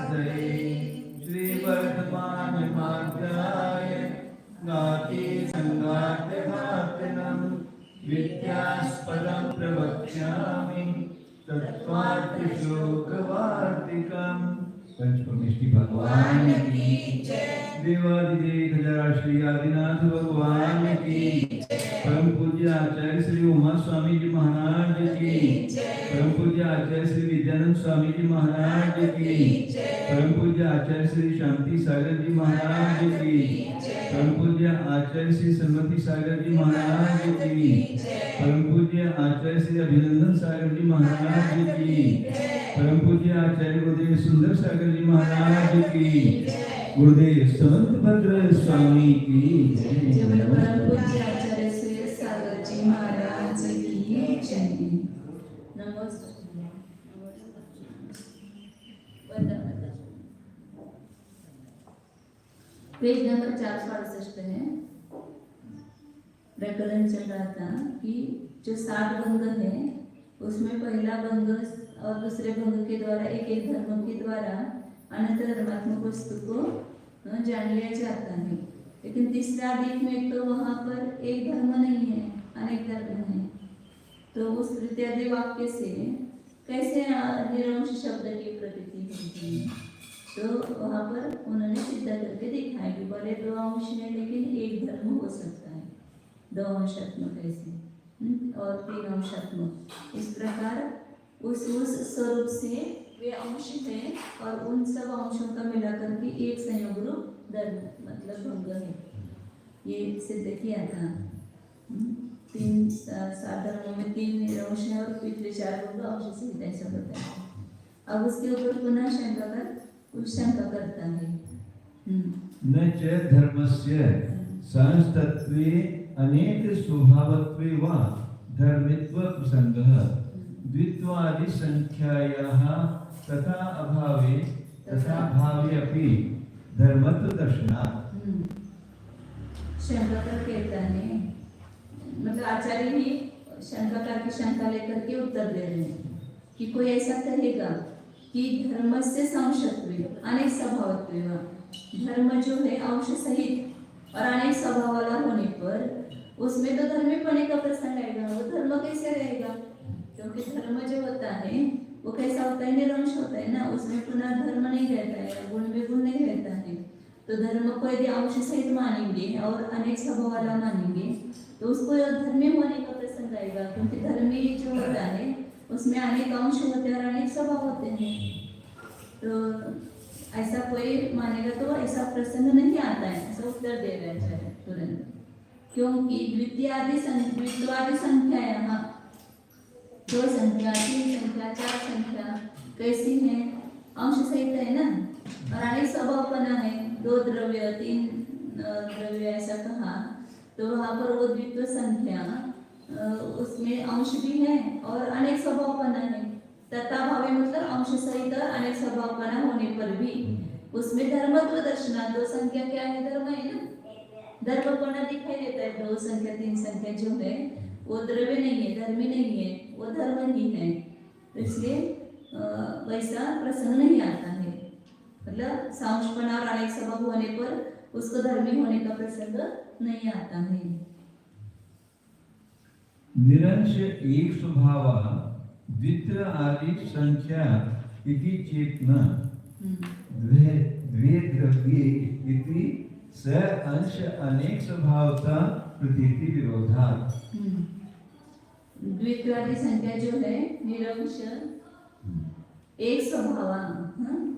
श्रीवर्धमानमाध्याय ज्ञाति संघात्यघातनम् विद्यास्पदं प्रवक्ष्यामि तत्त्वार्थशोकवार्तिकम्। पंचपरमेष्टि भगवान की जय। देवादिदेव गजरा श्री आदिनाथ भगवान की जय। परम पूज्य आचार्य श्री उमा स्वामी जी महाराज की जय। परम पूज्य आचार्य श्री विद्यानंद स्वामी जी महाराज की जय। परम पूज्य आचार्य श्री शांति सागर जी महाराज की जय। परम पूज्य आचार्य श्री सन्मति सागर जी महाराज की जय। परम पूज्य आचार्य श्री अभिनंदन सागर जी महाराज की जय। परम पूज्य आचार्य गुरुदेव सुंदर सागर जी महाराज की गुरुदेव समंत भद्र स्वामी की जय। परम पूज्य आचार्य श्री सागर जी महाराज की जय। नमस्ते। पेज नंबर 468 है। प्रकरण चल रहा था कि जो 7 भंग है उसमें पहला भंग और दूसरे भंग के द्वारा एक एक धर्म के द्वारा अनंत धर्मात्मक वस्तु को जान लिया जाता है। लेकिन तीसरा अध्याय में तो वहाँ पर एक धर्म नहीं है, अनेक धर्म है। तो उस तृतीय वाक्य से कैसे निरंश शब्द की प्रतीति होती है, तो वहाँ पर उन्होंने सिद्ध करके दिखाया कि भले 2 अंश है लेकिन एक धर्म हो सकता है। 2 अंशात्मक ऐसे और 3 अंशात्मक, इस प्रकार उस स्वरूप से वे अंश है और उन सब अंशों का मिलाकर के एक संयोग रूप धर्म मतलब भंग है। ये सिद्ध किया था। 3 साधनों में 3 निरंश है और पिछले 4 भंग अंश से ऐसा होता है। अब उसके ऊपर पुनः शंका करता है। न च धर्मस्य संस्तत्वे अनेक स्वभावत्वे वा धर्मित्व प्रसंगः द्वित्वादि संख्यायाः तथा अभावे तथा भावे अपि धर्मत्व दर्शनात्। शंकाकार कहता है, मतलब आचार्य ही शंकाकार की शंका लेकर के उत्तर दे रहे हैं कि कोई ऐसा कहेगा कि धर्म से संशत्व अनेक स्वभावत्व, धर्म जो है अंश सहित और अनेक स्वभाव वाला होने पर उसमें तो धर्मीपने का प्रसंग आएगा। वो धर्म कैसे रहेगा? क्योंकि धर्म जो होता है वो कैसा होता है, निरंश होता है ना, उसमें पुनः धर्म नहीं रहता है, गुण में गुण नहीं रहता है। तो धर्म को यदि अंश सहित मानेंगे और अनेक स्वभाव वाला मानेंगे तो उसको धर्मी होने का प्रसंग आएगा। क्योंकि धर्मी जो होता है उसमें अनेक अंश होते हैं और अनेक स्वभाव होते हैं। तो ऐसा कोई मानेगा तो ऐसा प्रसंग नहीं आता है, ऐसा उत्तर दे रहा है तुरंत। क्योंकि द्वितीयादि संख्या यहाँ 2 संख्या 3 संख्या 4 संख्या कैसी है, अंश सहित है ना, और अनेक स्वभावपना है। 2 द्रव्य 3 द्रव्य ऐसा कहा, तो वहाँ पर वो द्वित्व संख्या उसमें अंश भी है और अनेक स्वभावपना है। तथा भावे मतलब अंश सहित और अनेक स्वभावपना होने पर भी उसमें धर्मत्व दर्शना। 2 संख्या क्या है, धर्म है ना, धर्मपना दिखाई देता है। 2 संख्या 3 संख्या जो है वो द्रव्य नहीं है, धर्मी नहीं है, वो धर्म ही है। तो इसलिए वैसा प्रसंग नहीं आता है। मतलब सांशपना और अनेक स्वभाव होने पर उसको धर्मी होने का प्रसंग नहीं आता है। निरंश एक स्वभाव द्वित्व आदि संख्या इति चेतन द्वे द्रव्ये इति स अंश अनेक स्वभावता प्रतीति विरोधात्। द्वित्व आदि संख्या जो है निरंश एक स्वभाव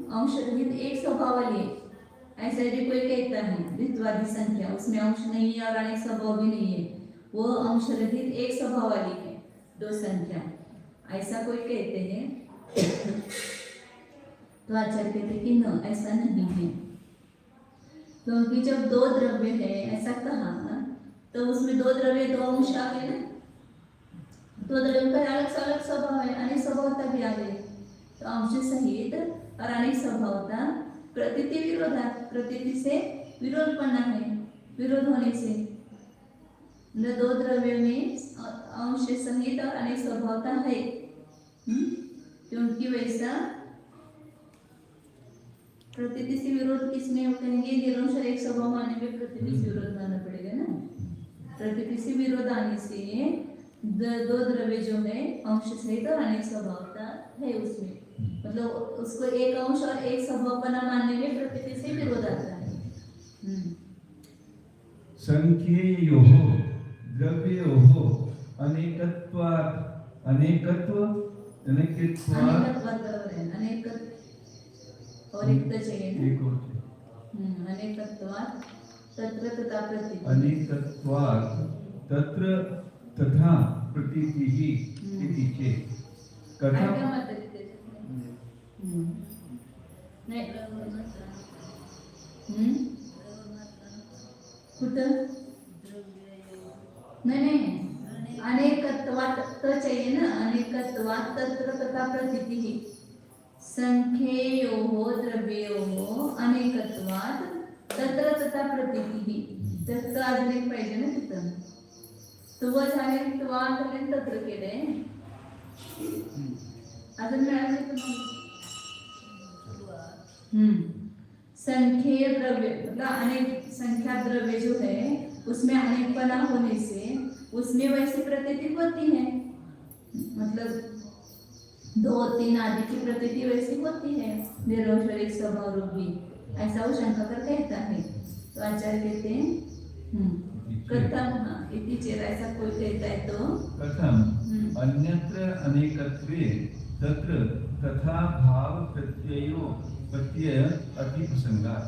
अंश रहित एक स्वभाव वाली, ऐसा यदि कोई कहता है द्वित्वादि संख्या उसमें अंश नहीं है और अनेक स्वभाव भी नहीं है, वो अंश रहित एक स्वभाव वाली है 2 संख्या, ऐसा कोई कहते हैं तो आचार्य कहते कि न, ऐसा नहीं है। क्योंकि जब 2 द्रव्य है ऐसा कहा तो उसमें 2 द्रव्य 2 अंश आ गए ना, 2 द्रव्य का अलग अलग स्वभाव है, अनेक स्वभावता भी आ गई। तो अंश सहित और अनेक स्वभावता प्रतीति विरोधा, प्रतीति से विरोध पड़ना है, विरोध होने से 2 द्रव्य में अंश सहित और अनेक स्वभावता है। क्योंकि वैसा प्रतीति से विरोध किसमें कहेंगे? निरंतर एक स्वभाव मानने में प्रतीति से विरोध मानना पड़ेगा ना। प्रतीति से विरोध आने से दो द्रव्य जो है अंश सहित और अनेक स्वभावता है उसमें, मतलब उसको एक अंश और एक स्वभावपना मानने में प्रतीति से विरोध आता है। संख्येयोः द्रव्ययोः अनेकत्वात् अनेकत्व अनेकत्वात् बराबर है, अनेकत्व और एक तो चाहिए ना, एक और अनेकत्वात् तत्र तथा प्रतीति, अनेकत्वात् तत्र तथा प्रतीतिः इति चेत् कथं क्या मतलब नहीं कुठं नहीं अनेकत्वात् तो चाहिए ना, अनेकत्वात् तत्र तथा प्रतीतिः, संख्येयोः द्रव्ययोः अनेकत्वात् तत्र तथा प्रतीतिः, तत्र अजून एक पाहिजे ना तिथं, तो व झाले त्वात् आणि तत्र केले अजून मिळाले तुम्हाला संख्या द्रव्य मतलब अनेक संख्या द्रव्य जो है उसमें अनेकपना होने से उसमें वैसी प्रतीति होती है, मतलब 2-3 आदि की प्रतीति वैसी होती है निरंतर एक स्वभाव रूपी, ऐसा वो शंकर कहता है। तो आचार्य कहते हैं कथम इति चेत्, ऐसा कोई कहता है तो कथम अन्यत्र अनेकत्वे तत्र तथा भाव प्रत्यय अति प्रसंगात्,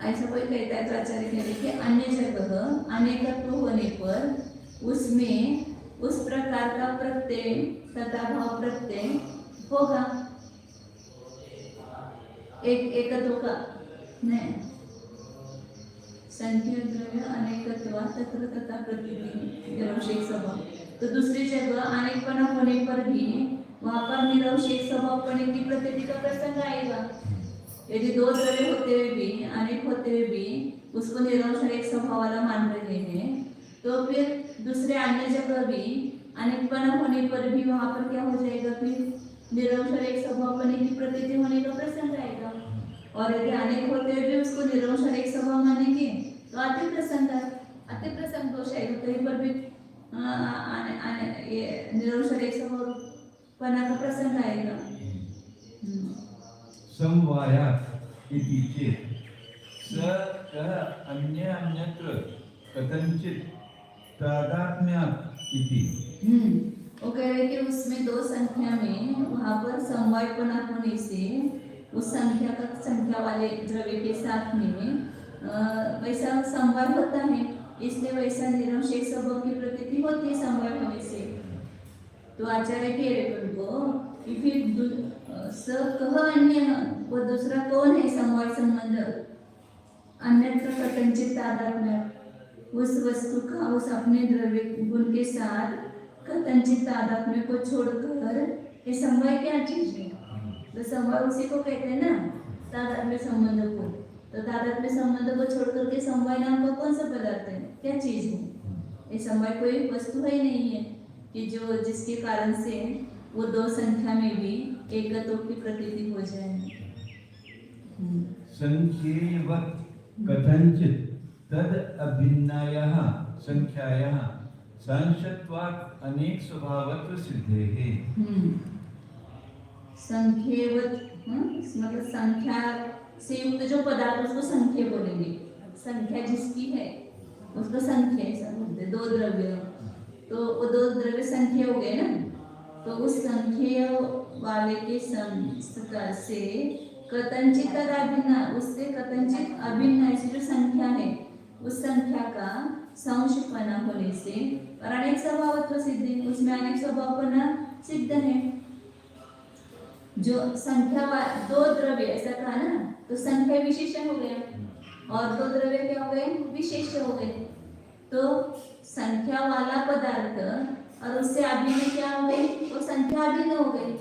ऐसा कोई कहता है तो आचार्य कहते हैं कि अन्य जगह अनेकत्व होने पर उसमें उस प्रकार का प्रत्यय तथा भाव प्रत्यय होगा, एकत्व का नहीं। संख्या द्रव्य अनेकत्वा तत्र तथा प्रतीति निरंशिक स्वभाव, तो दूसरी जगह अनेकपना होने पर भी वहां पर निरंशिक स्वभावपने की प्रतीति का प्रसंग आएगा। यदि 2 द्रव्य होते हुए भी अनेक होते हुए भी उसको निरंतर एक स्वभाव वाला मान रहे हैं, तो फिर दूसरे अन्य जगह भी अनेकपना होने पर भी वहां पर क्या हो जाएगा, फिर निरंतर एक स्वभावपने की प्रतीति होने का प्रसंग आएगा। और यदि अनेक होते हुए भी उसको निरंतर एक स्वभाव मानेंगे तो अति प्रसंग दोष आएगा, कहीं पर भी निरंतर एक स्वभाव पना का प्रसंग आएगा। समवायात् इति चेत् स कः अन्यत्र कथंचित् तादात्म्यात् इति, वो कह रहे कि उसमें 2 संख्या में वहां पर समवायपना होने से उस संख्या का संख्या वाले द्रव्य के साथ में वैसा समवाय होता है, इसलिए वैसा निरंशिक स्वभाव की प्रतीति होती है समवाय होने से। तो आचार्य कह रहे उनको कि फिर स कह अन्य, वो दूसरा कौन है समवाय संबंध, अन्यत्र कथंचित् तादात्म्य, उस वस्तु का उस अपने द्रव्य गुण के साथ कथंचित् तादात्म्य को छोड़कर ये समवाय क्या चीज है? तो समवाय उसी को कहते हैं ना, तादात्म्य संबंध को। तो तादात्म्य संबंध को छोड़कर के समवाय नाम का कौन सा पदार्थ है, क्या चीज है? ये समवाय कोई वस्तु है ही नहीं है कि जो जिसके कारण से वो 2 संख्या में भी एकत्व की प्रतीति हो जाए। संख्येवत् कथंचित् तद अभिन्नायाः संख्यायाः सांशत्वात् अनेक स्वभावत्व सिद्धेः। संख्येवत् मतलब संख्या से युक्त जो पदार्थ उसको संख्या बोलेंगे, संख्या जिसकी है उसको संख्या ऐसा बोलते हैं। 2 द्रव्य, तो वो 2 द्रव्य संख्या हो गए ना, तो उस संख्या वाले के संस्कार से कथंचित अभिन्न, उससे कथंचित अभिन्न ऐसी जो संख्या है उस संख्या का संशपना होने से और अनेक स्वभावत्व सिद्धि, उसमें अनेक स्वभावपना सिद्ध है। जो संख्या 2 द्रव्य ऐसा कहा ना, तो संख्या विशेषण हो गया और 2 द्रव्य क्या हो गए, विशेष हो गए। तो संख्या वाला पदार्थ और उससे अभिन्न क्या हो गई, वो संख्या अभिन्न हो गई।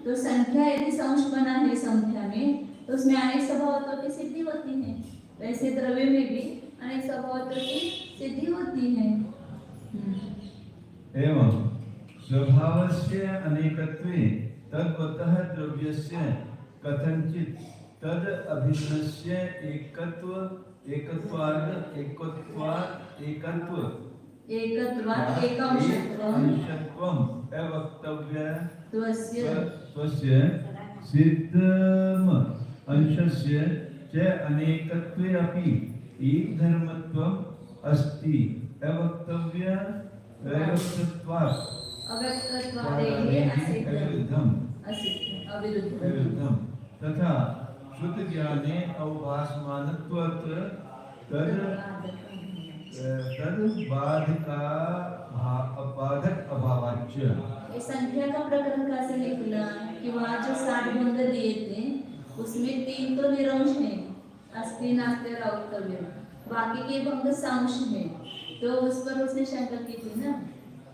तो संख्या यदि संशपना है संख्या में तो उसमें अनेक स्वभावत्व की सिद्धि होती है, वैसे द्रव्य में भी अनेक स्वभावत्व की सिद्धि होती है। एवं स्वभावस्य अनेकत्वे तद्वतः द्रव्यस्य कथंचित तद अभिन्नस्य एकत्व एकत्वाद एकत्वाद एकत्वात् एकांशत्वम् अंशत्वम् अवक्तव्य त्वस्य स्वस्य सिद्धम अंशस्य च अनेकत्वे अपि एक धर्मत्वम् अस्ति अवक्तव्य अवक्तत्वात् अविरुद्धम् तथा श्रुत ज्ञाने अवभासमानत्वात् तद बाधक अभावाच्च। ये संख्या का प्रकरण कैसे निकला कि वहाँ जो 60 भंग दिए थे उसमें 3 तो निरंश है, अस्थि नास्ति और अवक्तव्य, बाकी के भंग सांश है। तो उस पर उसने शंका की थी ना,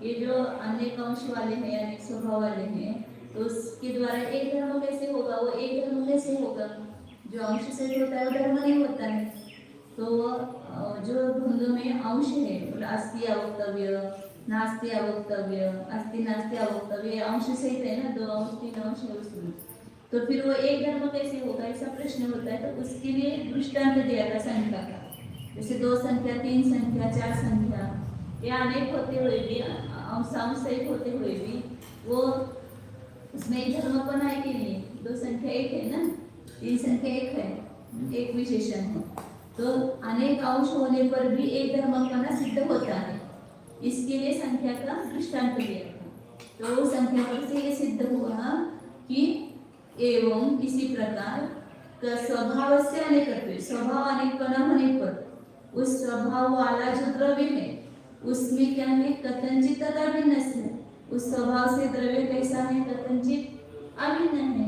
ये जो अनेक अंश वाले हैं अनेक स्वभाव वाले हैं, तो उसके द्वारा एक धर्म कैसे होगा, वो एक धर्म कैसे होगा, जो अंश से होता है वो धर्म नहीं होता है। तो जो भंग में अंश है, अस्थि अवक्तव्य नास्ति अवक्तव्य, अस्थि नास्ति अवक्तव्य, अंश सहित है ना, 2 अंश 3 अंश है उसमें, तो फिर वो एक धर्म कैसे होगा, ऐसा प्रश्न होता है। तो उसके लिए दृष्टांत दिया था संख्या का, जैसे 2 संख्या 3 संख्या 4 संख्या, ये अनेक होते हुए भी अंश सहित होते हुए भी वो उसमें एक धर्मपन है कि नहीं, 2 संख्या 1 है ना, 3 संख्या 1 है, एक विशेषण है, तो अनेक अंश होने पर भी एक धर्मपना सिद्ध होता है। इसके लिए संख्या का दृष्टांत दिया था। तो संख्या पर से ये सिद्ध हुआ कि एवं इसी प्रकार स्वभाव से अनेकत्व, स्वभाव अनेकपना होने पर उस स्वभाव वाला जो द्रव्य है उसमें क्या है, कथंचित तथा भिन्न से, उस स्वभाव से द्रव्य कैसा है, कथंचित अभिन्न है,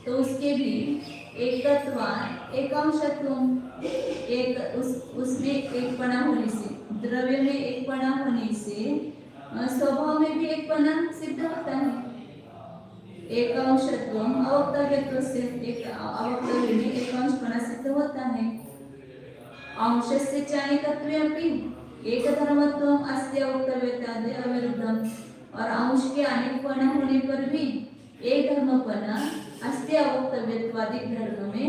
तो उसके भी एकत्वात् एकांशत्वम्, उसमें एकपना होने से, द्रव्य में एकपना होने से स्वभाव में भी एकपना सिद्ध होता है। एकांशत्वम् अवक्तव्यत्व से, एक अवक्तव्य में एकांशपना सिद्ध होता है। अंशस्य च अनेकत्वे अपि एक धर्मत्वम् अस्ति अवक्तव्यत्वादि अविरुद्धम्, और अंश के अनेकपना होने पर भी एक धर्मपना अस्ति अवक्तव्यत्वादि धर्म में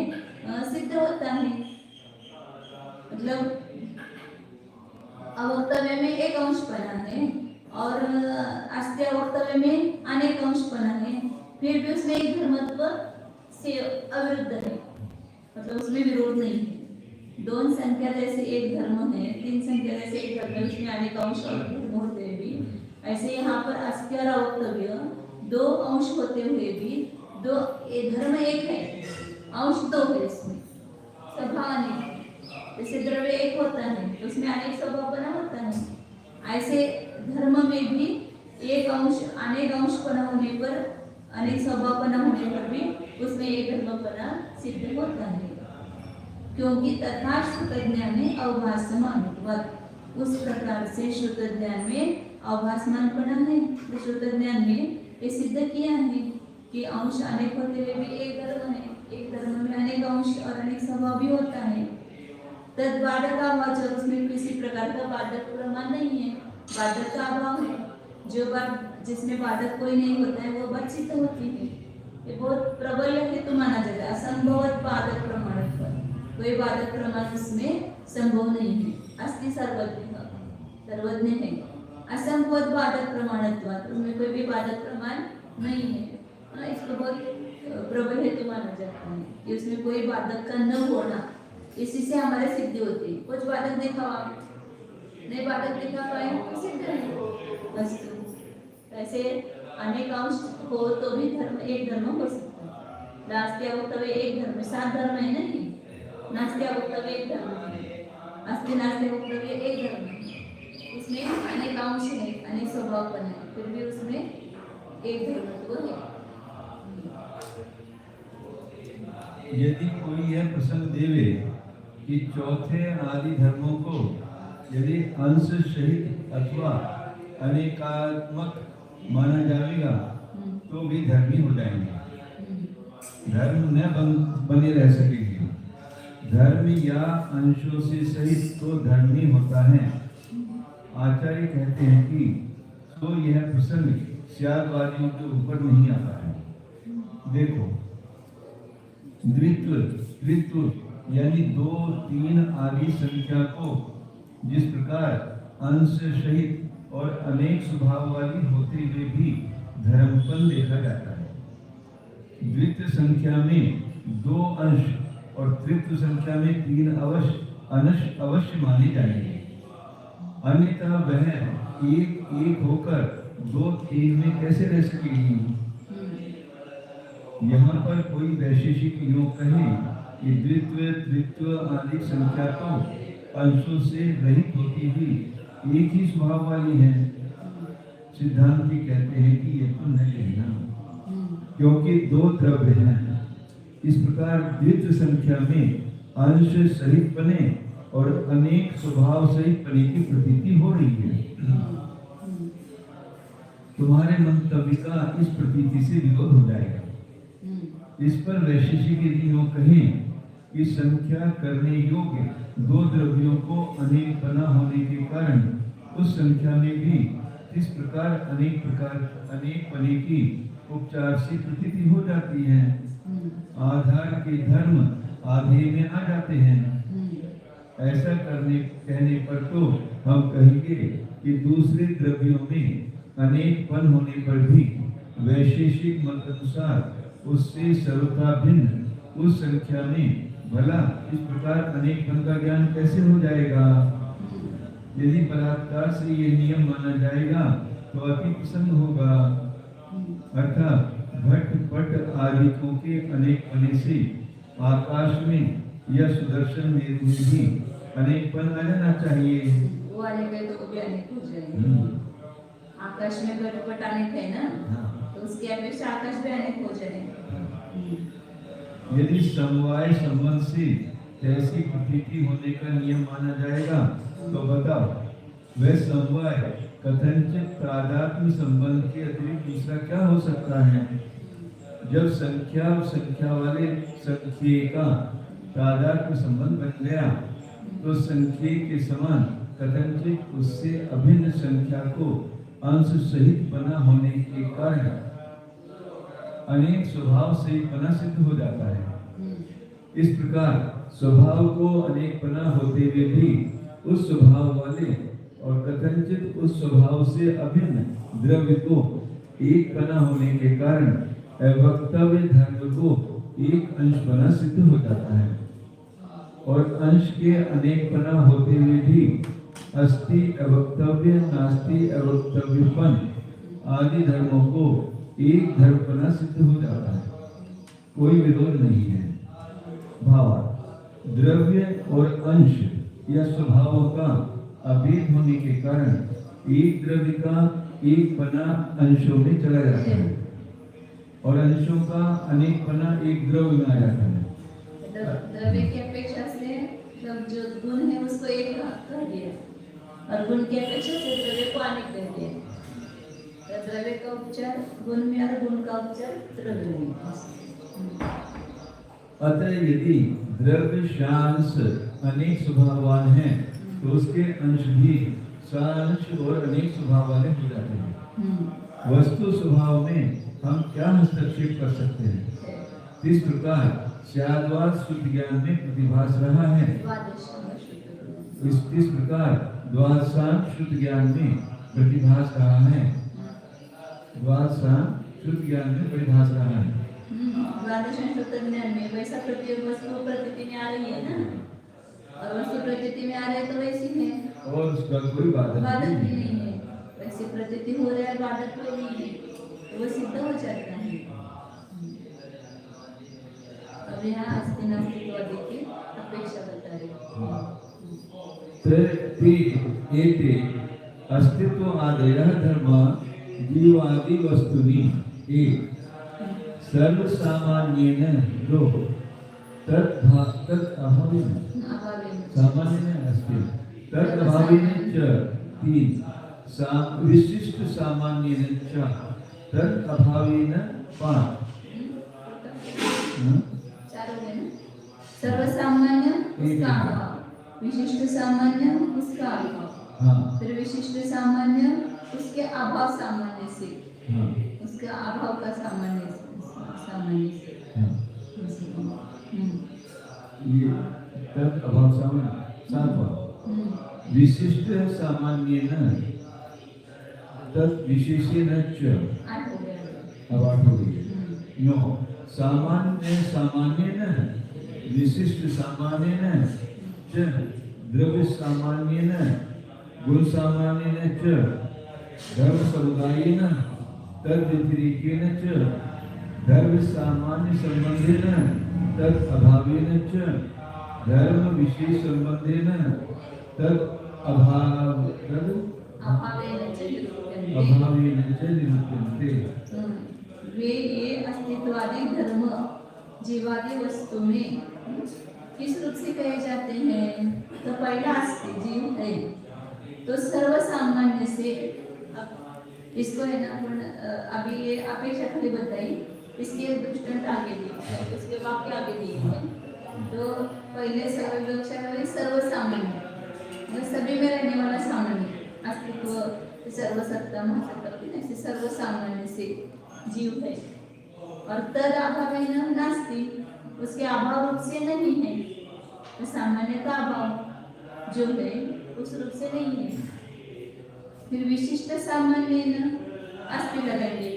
सिद्ध होता है। मतलब अवक्तव्य में एक अंशपना है और अस्ति अवक्तव्य में अनेक अंशपना है, फिर भी उसमें एक धर्मत्व से अविरुद्ध है, मतलब उसमें विरोध नहीं है। 2 संख्या जैसे एक धर्म है, 3 संख्या जैसे एक धर्म है, उसमें अनेक अंश और धर्म होते भी, ऐसे यहाँ पर अस्ति और अवक्तव्य 2 अंश होते हुए भी धर्म एक है, अंश 2 है, इसमें स्वभाव अनेक है। जैसे द्रव्य एक होता है तो उसमें अनेक स्वभावपना होता है, ऐसे धर्म में भी एक अंश अनेक अंशपना होने पर, अनेक स्वभावपना होने पर भी उसमें एक धर्मपना सिद्ध होता है। क्योंकि तथा श्रुत ज्ञान में अवभासमानत्वात्, उस प्रकार से श्रुत ज्ञान में अवभासमानपना है। तो श्रुत ज्ञान में ये सिद्ध किया है कि अंश अनेक होते हुए भी एक धर्म है, एक धर्म में अनेक अंश और अनेक स्वभाव भी होता है। तद बाधक अभाव, उसमें किसी प्रकार का बाधक प्रमाण नहीं है, बाधक का अभाव है। जो बात जिसमें बाधक कोई नहीं होता है वो बात सिद्ध होती है। ये बहुत प्रबल हेतु माना जाता है, असंभवत बाधक प्रमाण, कोई बाधक प्रमाण उसमें संभव नहीं है। अस्ति सर्वज्ञ है, असंभवत बाधक प्रमाणत्वात्, उसमें कोई भी बाधक प्रमाण नहीं है। इसको बहुत प्रबल हेतु माना जाता है कि उसमें कोई बाधक का न होना, इसी से हमारे सिद्धि होती है। कुछ बाधक देखा आप नहीं, बाधक देखा पाए तो सिद्ध नहीं बस। ऐसे अनेक अंश हो तो भी धर्म एक धर्म हो सकता है। नास्ति अवक्तव्य एक धर्म, 7 धर्म है नहीं, नास्ति अवक्तव्य एक धर्म है, अस्थि नास्ति अवक्तव्य एक धर्म है, उसमें अनेक अंश है, अनेक स्वभावपन है, फिर भी उसमें एक धर्मत्व है। यदि कोई यह प्रसंग देवे कि चौथे आदि धर्मों को यदि अंश सहित अथवा अनेकात्मक माना जाएगा तो भी धर्मी हो जाएंगे, धर्म न बने रह सकेगी। धर्म या अंशों से सहित तो धर्मी होता है। आचार्य कहते हैं कि तो यह प्रसंग स्यादवादियों के ऊपर नहीं आता है। देखो द्वित्व, त्रित्व यानी 2, 3 आदि संख्या को जिस प्रकार अंश सहित और अनेक स्वभाव वाली होते हुए भी धर्मपन देखा जाता है। द्वित्व संख्या में 2 अंश और तृत्व संख्या में 3 अंश अवश्य माने जाएंगे, अन्यथा वह एक होकर 2 3 में कैसे रह सकेगी। यहाँ पर कोई वैशेषिक योग कहे कि द्वित्व, तृत्व आदि संख्या तो अंशों से रहित होती हुई एक ही स्वभाव वाली है। सिद्धांती कहते हैं कि यह तो नहीं है, क्योंकि 2 द्रव्य हैं। इस प्रकार द्वित्व संख्या में अंश सहित बने और अनेक स्वभाव सहित बने की प्रतीति हो रही है। तुम्हारे मंतव्य का इस प्रतीति से विरोध हो जाएगा। इस पर वैशेषिक यदि यूं कहें कि संख्या करने योग्य 2 द्रव्यों को अनेक बना होने के कारण उस संख्या में भी इस प्रकार अनेक बने की उपचार से प्रतीति हो जाती है। आधार के धर्म आधे में आ जाते हैं। ऐसा कहने पर तो हम कहेंगे कि दूसरे द्रव्यों में अनेकपन होने पर भी वैशेषिक मत अनुसार उससे सर्वथा भिन्न उस संख्या में भला इस प्रकार अनेकपन का ज्ञान कैसे हो जाएगा। यदि बलात्कार से ये नियम माना जाएगा तो अति प्रसन्न होगा। अर्थात घट पट आदिकों के अनेकपने से आकाश में या सुदर्शन में भी अनेकपन आ जाना चाहिए। वो वाले पे तो भी अनेक हो जाएंगे। आकाश में घट पट अनेक है ना, तो उसकी अपेक्षा आकाश भी अनेक हो जाएगा। यदि समवाय संबंध से ऐसी प्रतीति होने का नियम माना जाएगा तो बताओ वह समवाय कथनचित तादात्म्य संबंध के अतिरिक्त दूसरा क्या हो सकता है। जब संख्या और संख्या वाले संख्या का तादात्म्य संबंध बन गया तो संख्या के समान कथनचित उससे अभिन्न संख्या को अंश सहित बना होने के कारण अनेक स्वभाव सहित बना सिद्ध हो जाता है। इस प्रकार स्वभाव को अनेक बना होते हुए भी उस स्वभाव वाले और कथनचित उस स्वभाव से अभिन्न द्रव्य को एक बना होने के कारण अवक्तव्य धर्म को एक अंश बना सिद्ध हो जाता है। और अंश के अनेक बना होते हुए भी अस्ति अवक्तव्य नास्ति अवक्तव्यपन आदि धर्मों को एक धर्म बना सिद्ध हो जाता है। कोई विरोध नहीं है। भाव द्रव्य और अंश या स्वभावों का अभेद होने के कारण एक द्रव्य का एक बना अंशों में चला जाता है और अंशों का अनेक बना एक द्रव्य में आ जाता है। द्रव्य की अपेक्षा से जो गुण है उसको एक कर दिया और गुण की अपेक्षा से द्रव्य को अनेक कर दिया। तो द्रव्य का उपचार गुण में और गुण का उपचार द्रव्य में। अतः यदि द्रव्य शांश अनेक स्वभाववान है तो उसके अंश भी सांश और अनेक स्वभाव वाले हो जाते हैं। वस्तु स्वभाव में हम क्या हस्तक्षेप कर सकते हैं। इस प्रकार शाद्वाद शुद्ध ज्ञान में प्रतिभास रहा है। इस प्रकार द्वादशांश शुद्ध ज्ञान में प्रतिभास रहा है। द्वादशांश शुद्ध ज्ञान में प्रतिभास रहा है। द्वादशांश शुद्ध ज्ञान में वैसा प्रत्येक वस्तु प्रतीति में आ रही है ना, और वस्तु प्रतीति में आ रही है तो वैसी है और उसका कोई बाधक नहीं है। वैसी प्रतीति हो रहा है, बाधक कोई नहीं है, तो वो सिद्ध हो जाता है। अब यहाँ अस्ति नास्तित्वादि की अपेक्षा बता रही। अस्तित्व आदयः धर्मा जीवादि वस्तुनि एक सर्व सामान्येन दो तत् अभावेन सामान्येन अस्ति तत् अभावेन च तीन विशिष्ट सामान्येन च तत् अभावेन पांच। सर्व सामान्य उसका अभाव, विशिष्ट सामान्य उसका अभाव, फिर विशिष्ट सामान्य उसके अभाव सामान्य से, उसके अभाव का सामान्य से विशिष्ट सामान्येन तत् विशेषेण च आठवले. अब आठवले. नो सामान्येन विशिष्ट सामान्येन च द्रव्य सामान्येन गुण सामान्येन च धर्म समुदायेन तद व्यतिरेकेन च धर्म सामान्य संबंधेन तद अभावेन च धर्म विशेष संबंधेन तद अभावेन च निरूप्यन्ते. अभावेन च निरूप्यन्ते. वे ये अस्तित्वादी धर्म जीवादी वस्तु में किस रूप से कहे जाते हैं? तो पहला अस्ति जीव है, तो सर्व सामान्य से इसको है ना अपन अभी ये अपेक्षा खाली बताई, इसके दृष्टांत आगे दिए, उसके वाक्य आगे दिए हैं. तो पहले सर्व विवक्षा में सर्व सामान्य मतलब सभी में रहने वाला सामान्य अस्तित्व सर्वसत्ता महासत्ता ऐसे सर्व सामान्य से जीव है. और तद अभाव है ना नास्ति, उसके अभाव रूप से नहीं है. तो सामान्य का अभाव जो है उस रूप से नहीं है. फिर विशिष्ट सामान्य न अस्ति लगाएंगे.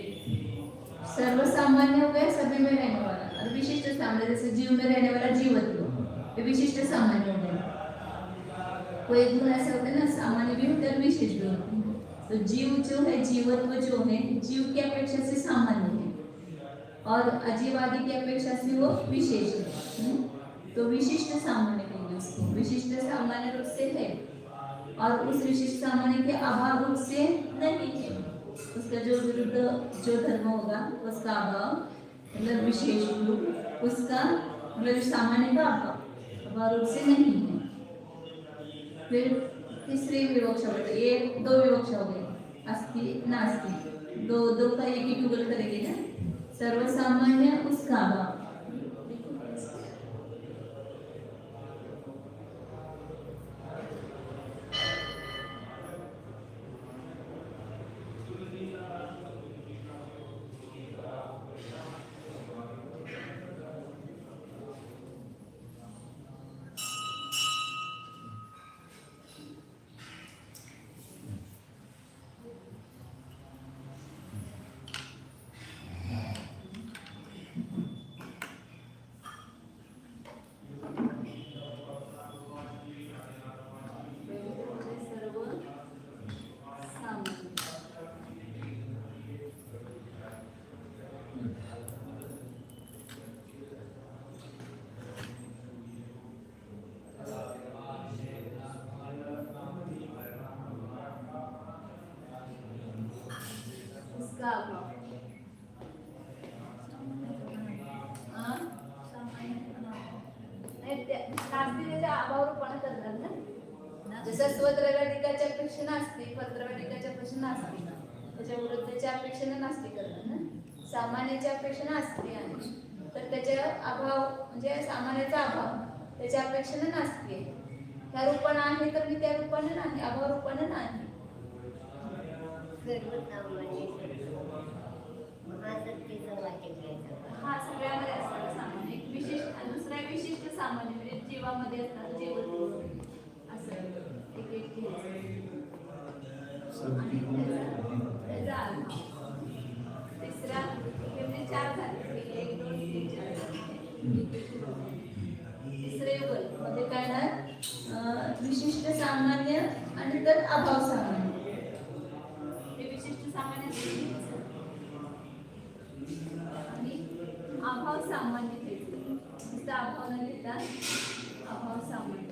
सर्व सामान्य हो गया सभी में रहने वाला, और विशिष्ट सामान्य जैसे जीव में रहने वाला जीवत्व, ये विशिष्ट सामान्य हो गया. कोई गुण ऐसे होते हैं ना, सामान्य भी होते हैं विशिष्ट भी होते हैं. तो जीव जो है जीवत्व जो है जीव की अपेक्षा से सामान्य है और अजीवादि की अपेक्षा से वो विशेष है. तो विशिष्ट सामान्य कहेंगे उसको. विशिष्ट सामान्य रूप से है और उस विशिष्ट सामान्य के अभाव रूप से नहीं है. उसका जो विरुद्ध जो धर्म होगा उसका अभाव मतलब विशेष रूप, उसका मतलब सामान्य का अभाव रूप से नहीं है. फिर तीसरी विवक्षा होती है, एक दो विवक्षा हो गई अस्ति नास्ति, दो का एक ही टुकड़ा करेंगे ना. सर्व सामान्य उसका अभाव. जसं स्वद्रव्याधिकाच्या अपेक्षा नास्ती, परद्रव्याधिकाच्या अपेक्षा नास्ती, त्याच्या विरुद्धच्या अपेक्षेने नास्ती करतात ना. सामान्याच्या अपेक्षा नास्ती आहे, तर त्याच्या अभाव म्हणजे सामान्याचा अभाव त्याच्या अपेक्षेने नास्ती आहे. त्या रूपाने आहे तर मी त्या रूपाने नाही, अभाव रूपाने नाही. हा सगळ्यामध्ये असतात सामान्य. एक विशेष दुसरा विशिष्ट सामान्य म्हणजे जीवामध्ये असतात जीवन असं एक एक तिसरा म्हणजे चार झाले, 1 2 3 4. तिसरे युगल म्हणजे काय ना विशिष्ट सामान्य आणि तर अभाव सामान्य. हे विशिष्ट सामान्य आणि अभाव सामान्य घ्यायचं. अभाव न घेता अभाव सामान्य.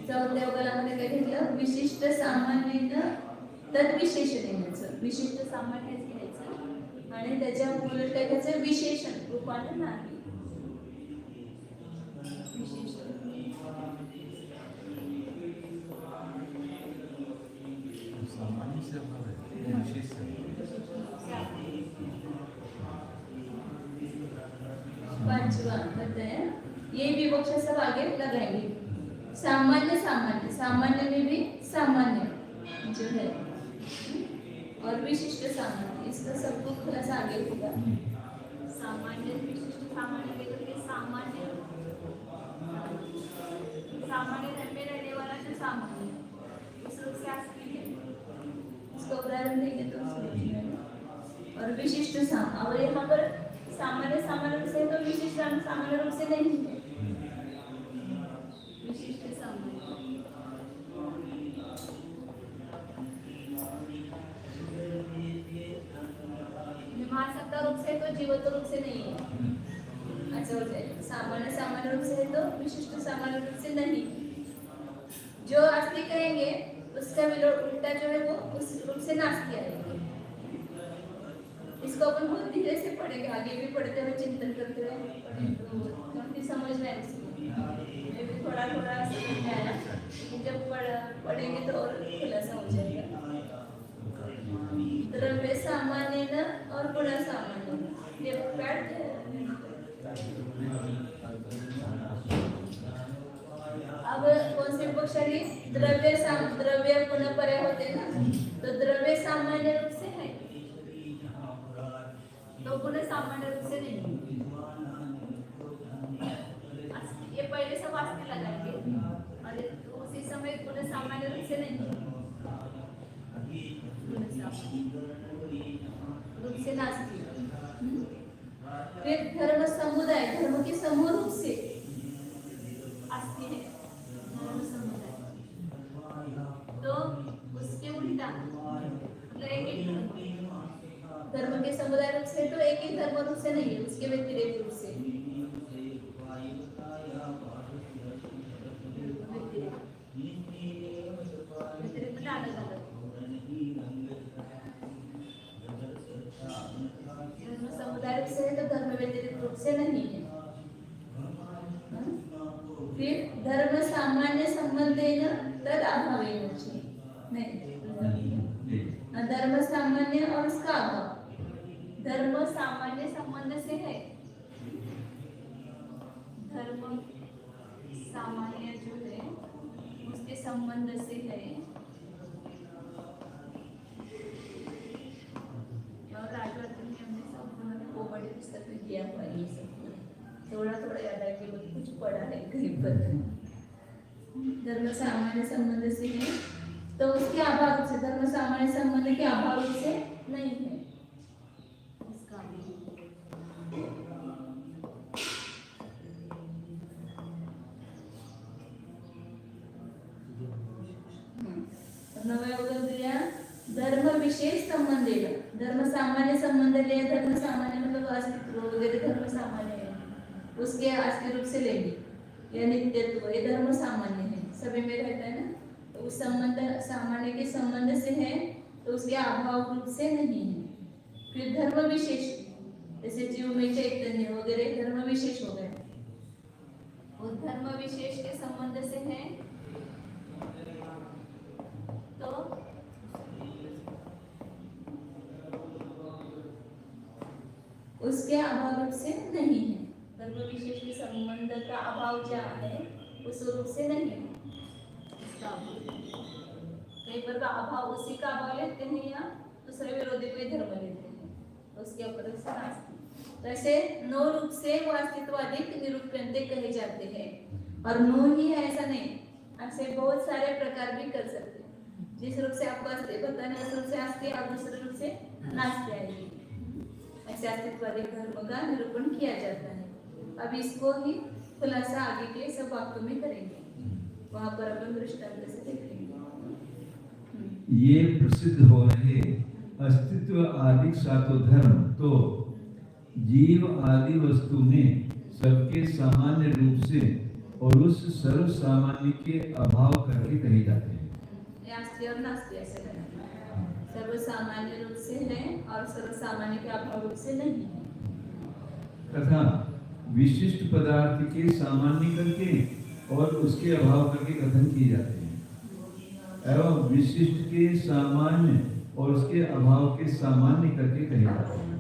चौथ्या युगामध्ये काय घेतलं? विशिष्ट सामान्य तद विशेषण. विशिष्ट सामान्य घ्यायचं आणि त्याच्या उलट काय घ्यायचं? विशेषण रूपाने नाही. पांचवा बताया ये विवक्षा सब आगे लगाएंगे. सामान्य सामान्य सामान्य में भी सामान्य जो है और विशिष्ट सामान्य, इसका सबको खुलासा आगे होगा. सामान्य विशिष्ट सामान्य लेकर के सामान्य घर में रहने वाला जो सामान्य उस रूप से आती है, उसका उदाहरण देंगे तो और विशिष्ट और यहाँ पर सामान्य रूप से तो विशिष्ट सामान्य रूप से नहीं है, विशिष्ट सामान्य महासत्ता रूप से तो जीवत्व रूप से नहीं है, अच्छा हो जाएगा। सामान्य रूप से है तो विशिष्ट सामान्य रूप से नहीं। जो अस्थि कहेंगे उसका उल्टा जो है वो उस रूप से नास्ति आएगी। इसको अपन बहुत धीरे से पढ़ेंगे, आगे भी पढ़ते हुए चिंतन करते हुए पढ़ेंगे तो काफी समझ में आएगी। मैं भी थोड़ा समझ में आया, लेकिन जब पढ़ेंगे तो और खुलासा हो जाएगा। द्रव्य सामान्य न और गुण सामान्य ये बैठ है। अब कौन से पक्षाली द्रव्य गुण परे होते ना, तो द्रव्य सामान्य रूप से है तो गुण सामान्य रूप से नहीं। ये पहले सब आस्ते लगाएंगे और उसी समय गुण सामान्य रूप से नहीं, रूप से नास्ति। फिर धर्म समुदाय, धर्म के समूह रूप से अस्ति है धर्म समुदाय, तो उसके उल्टा धर्म के समुदाय रूप से तो एक ही धर्म रूप से नहीं है, उसके व्यतिरेक रूप से समुदाय से है तो धर्म व्यतिरिक्त रूप से नहीं है। फिर धर्म सामान्य संबंधेन तद अभावेन नहीं, धर्म सामान्य और उसका अभाव। धर्म सामान्य संबंध से है, धर्म सामान्य जो है उसके संबंध से है, और राजवर्धन ने हमने सब को बड़े पुस्तक में दिया हुआ ये सब थोड़ा याद है कि कुछ पढ़ा है कहीं पर। धर्म सामान्य संबंध से है तो उसके अभाव से, धर्म सामान्य संबंध के अभाव से नहीं है इसका। नव्या उदाहरण दिया धर्म विशेष संबंध है। धर्म सामान्य संबंध लिया, धर्म सामान्य मतलब अस्तित्व वगैरह धर्म सामान्य है, उसके अस्तित्व रूप से लेंगे या नित्यत्व, ये धर्म सामान्य है, सभी में रहता है ना, तो उस संबंध सामान्य के संबंध से है तो उसके अभाव रूप से नहीं है। फिर धर्म विशेष, जैसे जीव में चैतन्य वगैरह धर्म विशेष हो गए, उस धर्म विशेष के संबंध से है तो उसके अभाव रूप से नहीं है। धर्म विशेष के संबंध का अभाव जहाँ है उस रूप से नहीं है। कई बार का अभाव उसी का अभाव लेते हैं या दूसरे विरोधी कोई धर्म लेते हैं, उसके ऊपर वैसे नौ रूप से वो अस्तित्वादिक निरूपणते कहे जाते हैं, और नौ ही है ऐसा नहीं, ऐसे बहुत सारे प्रकार भी कर सकते हैं। जिस रूप से आपको अस्तित्व बताने उस रूप से अस्तित्व, आप दूसरे रूप से नास्ति आएगी, ऐसे अस्तित्वादी धर्म का निरूपण किया जाता है। अब इसको ही खुलासा आगे के सब वाक्यों में करेंगे, वहां पर अपन दृष्टांत से देखेंगे। ये प्रसिद्ध हो रहे अस्तित्व आदि सातों धर्म तो जीव आदि वस्तु में सबके सामान्य रूप से और उस सर्व सामान्य के अभाव करके कहे जाते हैं। अस्ति और नास्ति ऐसे सर्व सामान्य रूप से है और सर्व सामान्य के अभाव रूप से नहीं है। तथा विशिष्ट पदार्थ के सामान्य करके और उसके अभाव करके कथन किए जाते हैं, एवं विशिष्ट के सामान्य और उसके अभाव के सामान्य करके कहे जाते हैं,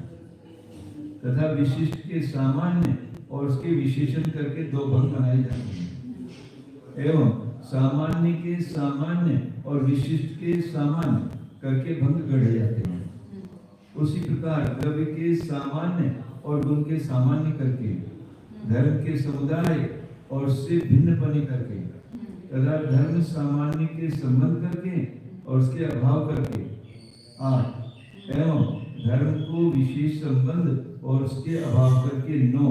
तथा विशिष्ट के सामान्य और उसके विशेषण करके दो भाग बनाए जाते हैं, एवं सामान्य के सामान्य और विशिष्ट के सामान्य करके भंग गढ़े जाते हैं। उसी प्रकार द्रव्य के सामान्य और गुण के सामान्य करके, धर्म के समुदाय और से भिन्नपने करके, तथा धर्म सामान्य के संबंध करके और उसके अभाव करके, 8 एवं धर्म को विशेष संबंध और उसके अभाव करके, 9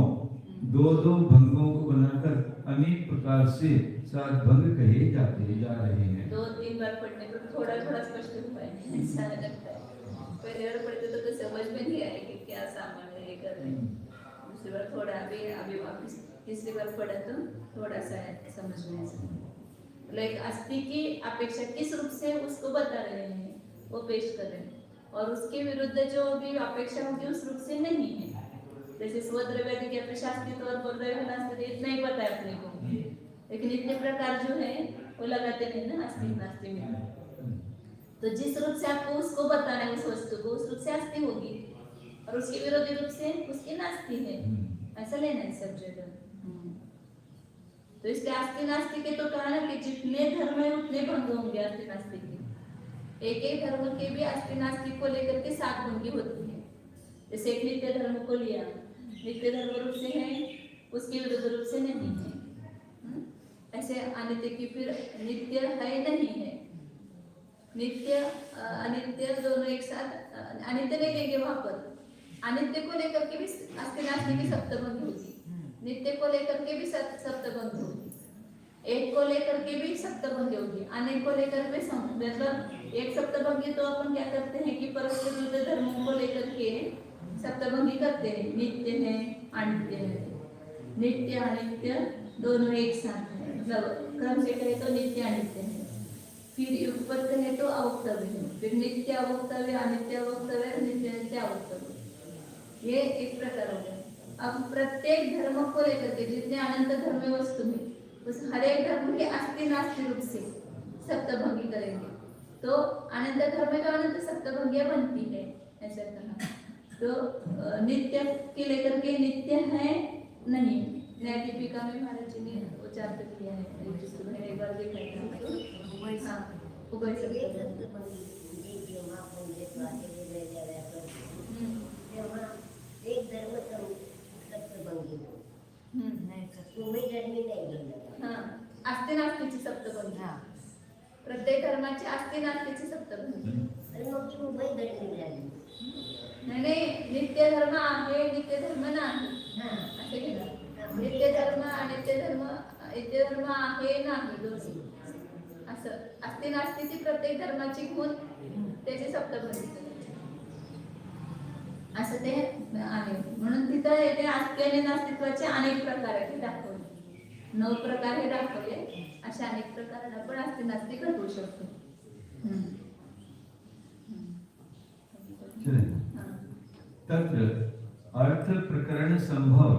दो दो भंगों को बनाकर अनेक प्रकार से 7 भंग कहे जाते जा रहे हैं। 2-3 बार पढ़ने पर थोड़ा थोड़ा स्पष्ट हुआ है, ऐसा लगता है। पहले बार पढ़ते तो समझ में नहीं आया कि क्या सामान्य है कर रहे हैं। दूसरी बार थोड़ा अभी वापस तीसरी बार पढ़ा तो थोड़ा सा समझ में आया। लाइक अस्थि की अपेक्षा किस रूप से उसको बता रहे हैं, वो पेश कर रहे हैं, और उसके विरुद्ध जो भी अपेक्षा होगी उस रूप से नहीं है। जैसे स्वद्रव्यादि की अपेक्षा अस्तित्व और परद्रव्य नास्तित्व इतना ही पता है अपने को, लेकिन इतने प्रकार जो है वो लगाते नहीं ना अस्तित्व नास्ति में। तो जिस रूप से आपको उसको बताना है उस वस्तु को, उस रूप से अस्ति होगी, और उसके विरोधी रूप से उसकी नास्ति है, ऐसा लेना है सब जगह। तो इसके अस्ति नास्ति के तो कहा ना कि जितने धर्म है उतने भंग होंगे अस्ति नास्ति के। एक एक धर्म के भी अस्ति नास्ति को लेकर के 7 भंगी होती है। जैसे एक नित्य धर्म को लिया, नित्य धर्म रूप से है, उसके विरुद्ध रूप से नहीं है। ऐसे अनित्य की फिर नित्य है नहीं है, नित्य अनित्य दोनों एक साथ अनित्य नहीं लेंगे वहां पर। अनित्य को लेकर के भी अस्ति नास्ति की सप्तभंगी होगी, नित्य को लेकर के भी सप्तभंगी होगी, एक को लेकर के भी सप्तभंगी होगी, अनेक को लेकर भी मतलब एक सप्तभंगी तो अपन क्या करते हैं कि परस्पर विरुद्ध धर्मों को लेकर के सप्तभंगी करते हैं। नित्य है अनित्य है, नित्य अनित्य दोनों एक साथ है, मतलब क्रम से कहे तो नित्य अनित्य है, फिर युगपत है तो अवक्तव्य है, फिर नित्य अवक्तव्य, अनित्य अवक्तव्य, नित्य अनित्य अवक्तव्य, ये एक प्रकार हो गया। अब प्रत्येक धर्म को लेकर के जितने अनंत धर्म वस्तु में उस हर एक धर्म के अस्ति नास्ति रूप से सप्तभंगी करेंगे तो अनंत धर्म में तो अनंत सप्तभंगियां बनती है, ऐसा कहा। तो नित्य के लेकर के नित्य है नहीं, न्याय दीपिका में महाराज जी ने उच्चार किया है, एक बार देखा था। उभय एक धर्म सप्तभंगी अस्ति नास्तीची सप्तभंगी, प्रत्येक धर्माची अस्ति नास्तीची सप्तभंगी। नाही, नित्य धर्म आहे, नित्य धर्म नाही, असे घेणार। नित्य धर्म अनित्य धर्म, नित्य धर्म आहे नाही, दोन्ही असं अस्ति नास्तीची प्रत्येक धर्माची गुण त्याची सप्तभंगी असं ते आहे। म्हणून तिथं येथे अस्ति आणि नास्तित्वाचे अनेक प्रकार आहेत दाखवले, 9 प्रकार हे दाखवले, अशा अनेक प्रकारांना आपण अस्ति नास्ति घडवू शकतो। तत्र अर्थ प्रकरण संभव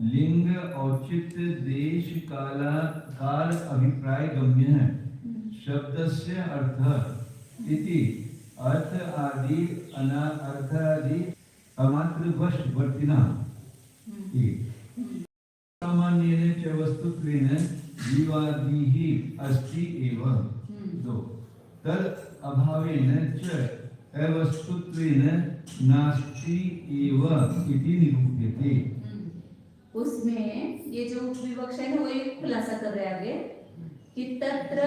लिंग औचित्य देश काल अभिप्राय गम्य है। शब्दस्य अर्थ इति अर्थ आदि अनार्थ आदि अमात्र वश वर्तिना सामान्येन च वस्तुत्वेन जीवादिः अस्ति एव। 2 तद अभावेन च अवस्तुत्वेन नास्ति एव इति निरूप्यते। उसमें ये जो विवक्षा है वो एक खुलासा कर रहे आगे कि तत्र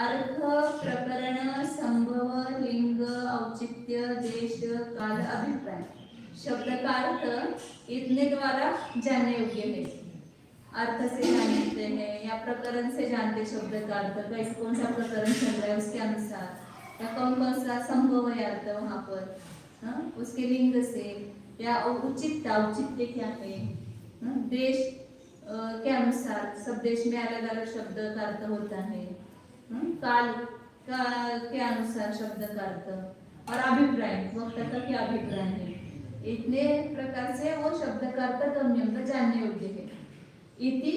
अर्थ प्रकरण संभव लिंग औचित्य देश काल अभिप्राय, शब्द का अर्थ इतने द्वारा जानने योग्य है। अर्थ से जानते हैं या प्रकरण से जानते शब्द का अर्थ, कैसे कौन सा प्रकरण चल रहा है उसके अनुसार, या कौन कौन सा संभव है अर्थ वहाँ पर, उसके लिंग से, या औचित्य क्या है, देश के अनुसार, सब देश में अलग अलग शब्द का अर्थ होता है, काल के अनुसार शब्द का अर्थ, और अभिप्राय, वक्ता का क्या अभिप्राय है, इतने प्रकार से वो शब्द का अर्थ गम्य जानने योग्य है। इति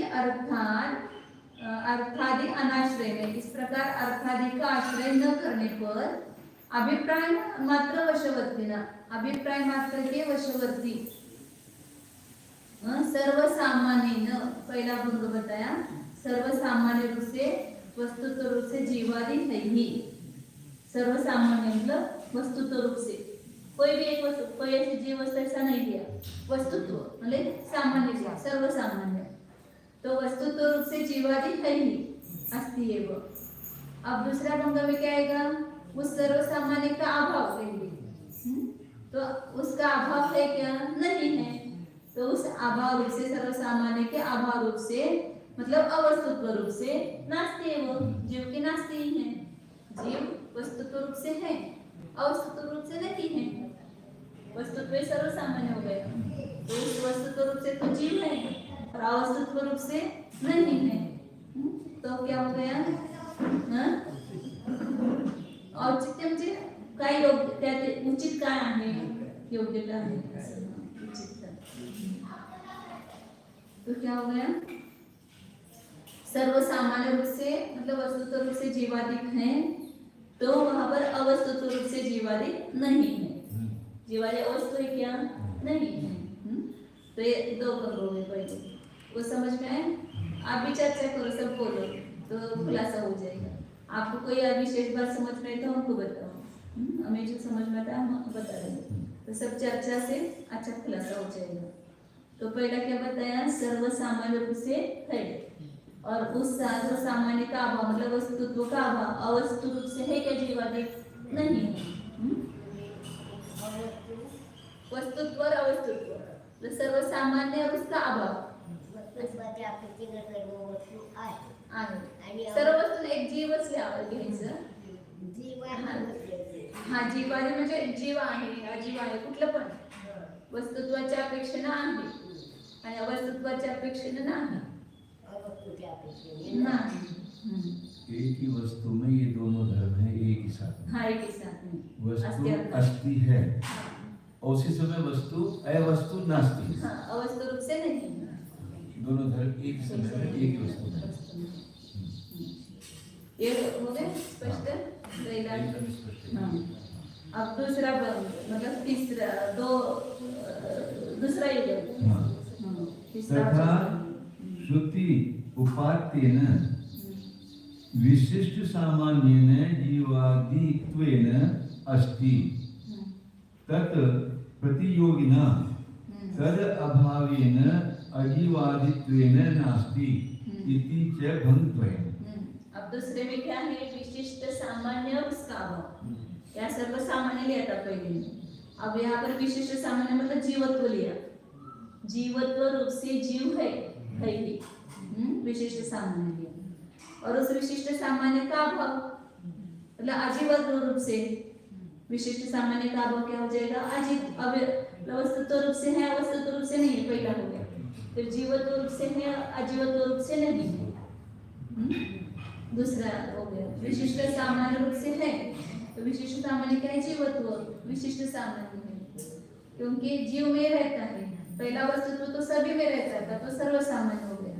अर्थादि अनाश्रय में, इस प्रकार अर्थादि का आश्रय न करने पर अभिप्राय मात्र वशवर्ती ना, अभिप्राय मात्र के वशवर्ती, सर्वसामान्य पहला भंग बताया, सर्वसामान्य रूप से वस्तुत्व रूप से जीवादि है ही, सर्वसामान्य मतलब वस्तुत्व रूप से कोई भी एक वस्तु, कोई ऐसी जीव वस्तु ऐसा नहीं दिया, वस्तुत्व मतलब सामान्य दिया, सर्वसामान्य। तो वस्तुत्व रूप से जीवादि है ही, अस्ति है वो। अब दूसरा पंक्ति में क्या आएगा, उस सर्वसामान्य का अभाव कहेंगे। तो उसका अभाव है क्या, नहीं है। तो उस अभाव रूप से, सर्वसामान्य के अभाव रूप से मतलब अवस्तुत्व रूप से नास्ति है वो, जीव की नास्ति ही है। जीव वस्तुत्व रूप से है, अवस्तुत्व रूप से नहीं है। वस्तुत्व सर्वसामान्य हो गया, तो उस वस्तुत्व रूप से तो जीव है और अवस्तुत्व रूप से नहीं है। तो क्या हो गया, औचित्य म्हणजे काय योग्य, त्यात उचित काय आहे, योग्यता आहे, उचितता। तो क्या हो गया, सर्वसामान्य रूप से मतलब वस्तुत्व रूप से जीवादिक है, तो वहां पर अवस्तुत्व रूप से जीवादिक नहीं है। जीवादि अवस्तु है क्या, नहीं है। तो ये दो करो पहले, वो समझ में आए। आप भी चर्चा करो, सब बोलो तो खुलासा हो जाएगा। आपको कोई विशेष बात समझ में आए तो हमको बताओ, हमें जो समझ में आता हम बता देंगे। तो सब चर्चा से अच्छा खुलासा हो जाएगा। तो पहला क्या बताया, सर्वसामान्य रूप से है, और उस सर्वसामान्य का अभाव मतलब वस्तुत्व का अभाव अवस्तु रूप से है क्या, जीवादि नहीं है। वस्तुत्व और अवस्तुत्व तो सर्वसामान्य और उसका अभाव आहे। सर्व वस्तू एक जीवच घ्यायचं। हा जीवाने म्हणजे जीव आहे, अजीव आहे, कुठलं पण वस्तुत्वाच्या अपेक्षेनं आहे आणि अवस्तुत्वाच्या अपेक्षेनं नाही। एक ही वस्तु में ये दोनों धर्म है एक ही साथ में। हाँ, एक ही साथ में वस्तु अस्ति है और उसी समय वस्तु अवस्तु नास्ति। हाँ, अवस्तु रूप से नहीं, दोनों धर्म एक समय में एक ही वस्तु है। ये हो गया स्पष्ट। अब दूसरा मतलब तीसरा दूसरा युग तथा श्रुति उपात्तेन विशिष्ट सामान्येन जीवादित्वेन अस्ति तत् प्रतियोगिना तद अभावेन अजीवादित्वेन नास्ति इति च भंगत्वेन। अब दूसरे में क्या है, विशिष्ट सामान्य और उसका अभाव। या सर्व सामान्य लिया था पहले, अब यहाँ पर विशिष्ट सामान्य मतलब जीवत्व लिया। जीवत्व रूप से जीव है ही, विशिष्ट सामान्य लिया। और उस विशिष्ट सामान्य का अभाव मतलब अजीवत्व रूप से, विशिष्ट सामान्य का अभाव क्या हो जाएगा, अजीव वस्तुत्व रूप से है, अवस्तुत्व रूप से नहीं है, पहला हो गया। फिर जीवत्व रूप से है, अजीवत्व रूप से नहीं है, दूसरा हो गया। विशिष्ट सामान्य रूप से है, तो विशिष्ट सामान्य क्या है, जीवत्व विशिष्ट सामान्य है, क्योंकि जीव में रहता है। पहला वस्तुत्व तो सभी में रहता था, तो सर्वसामान्य हो गया।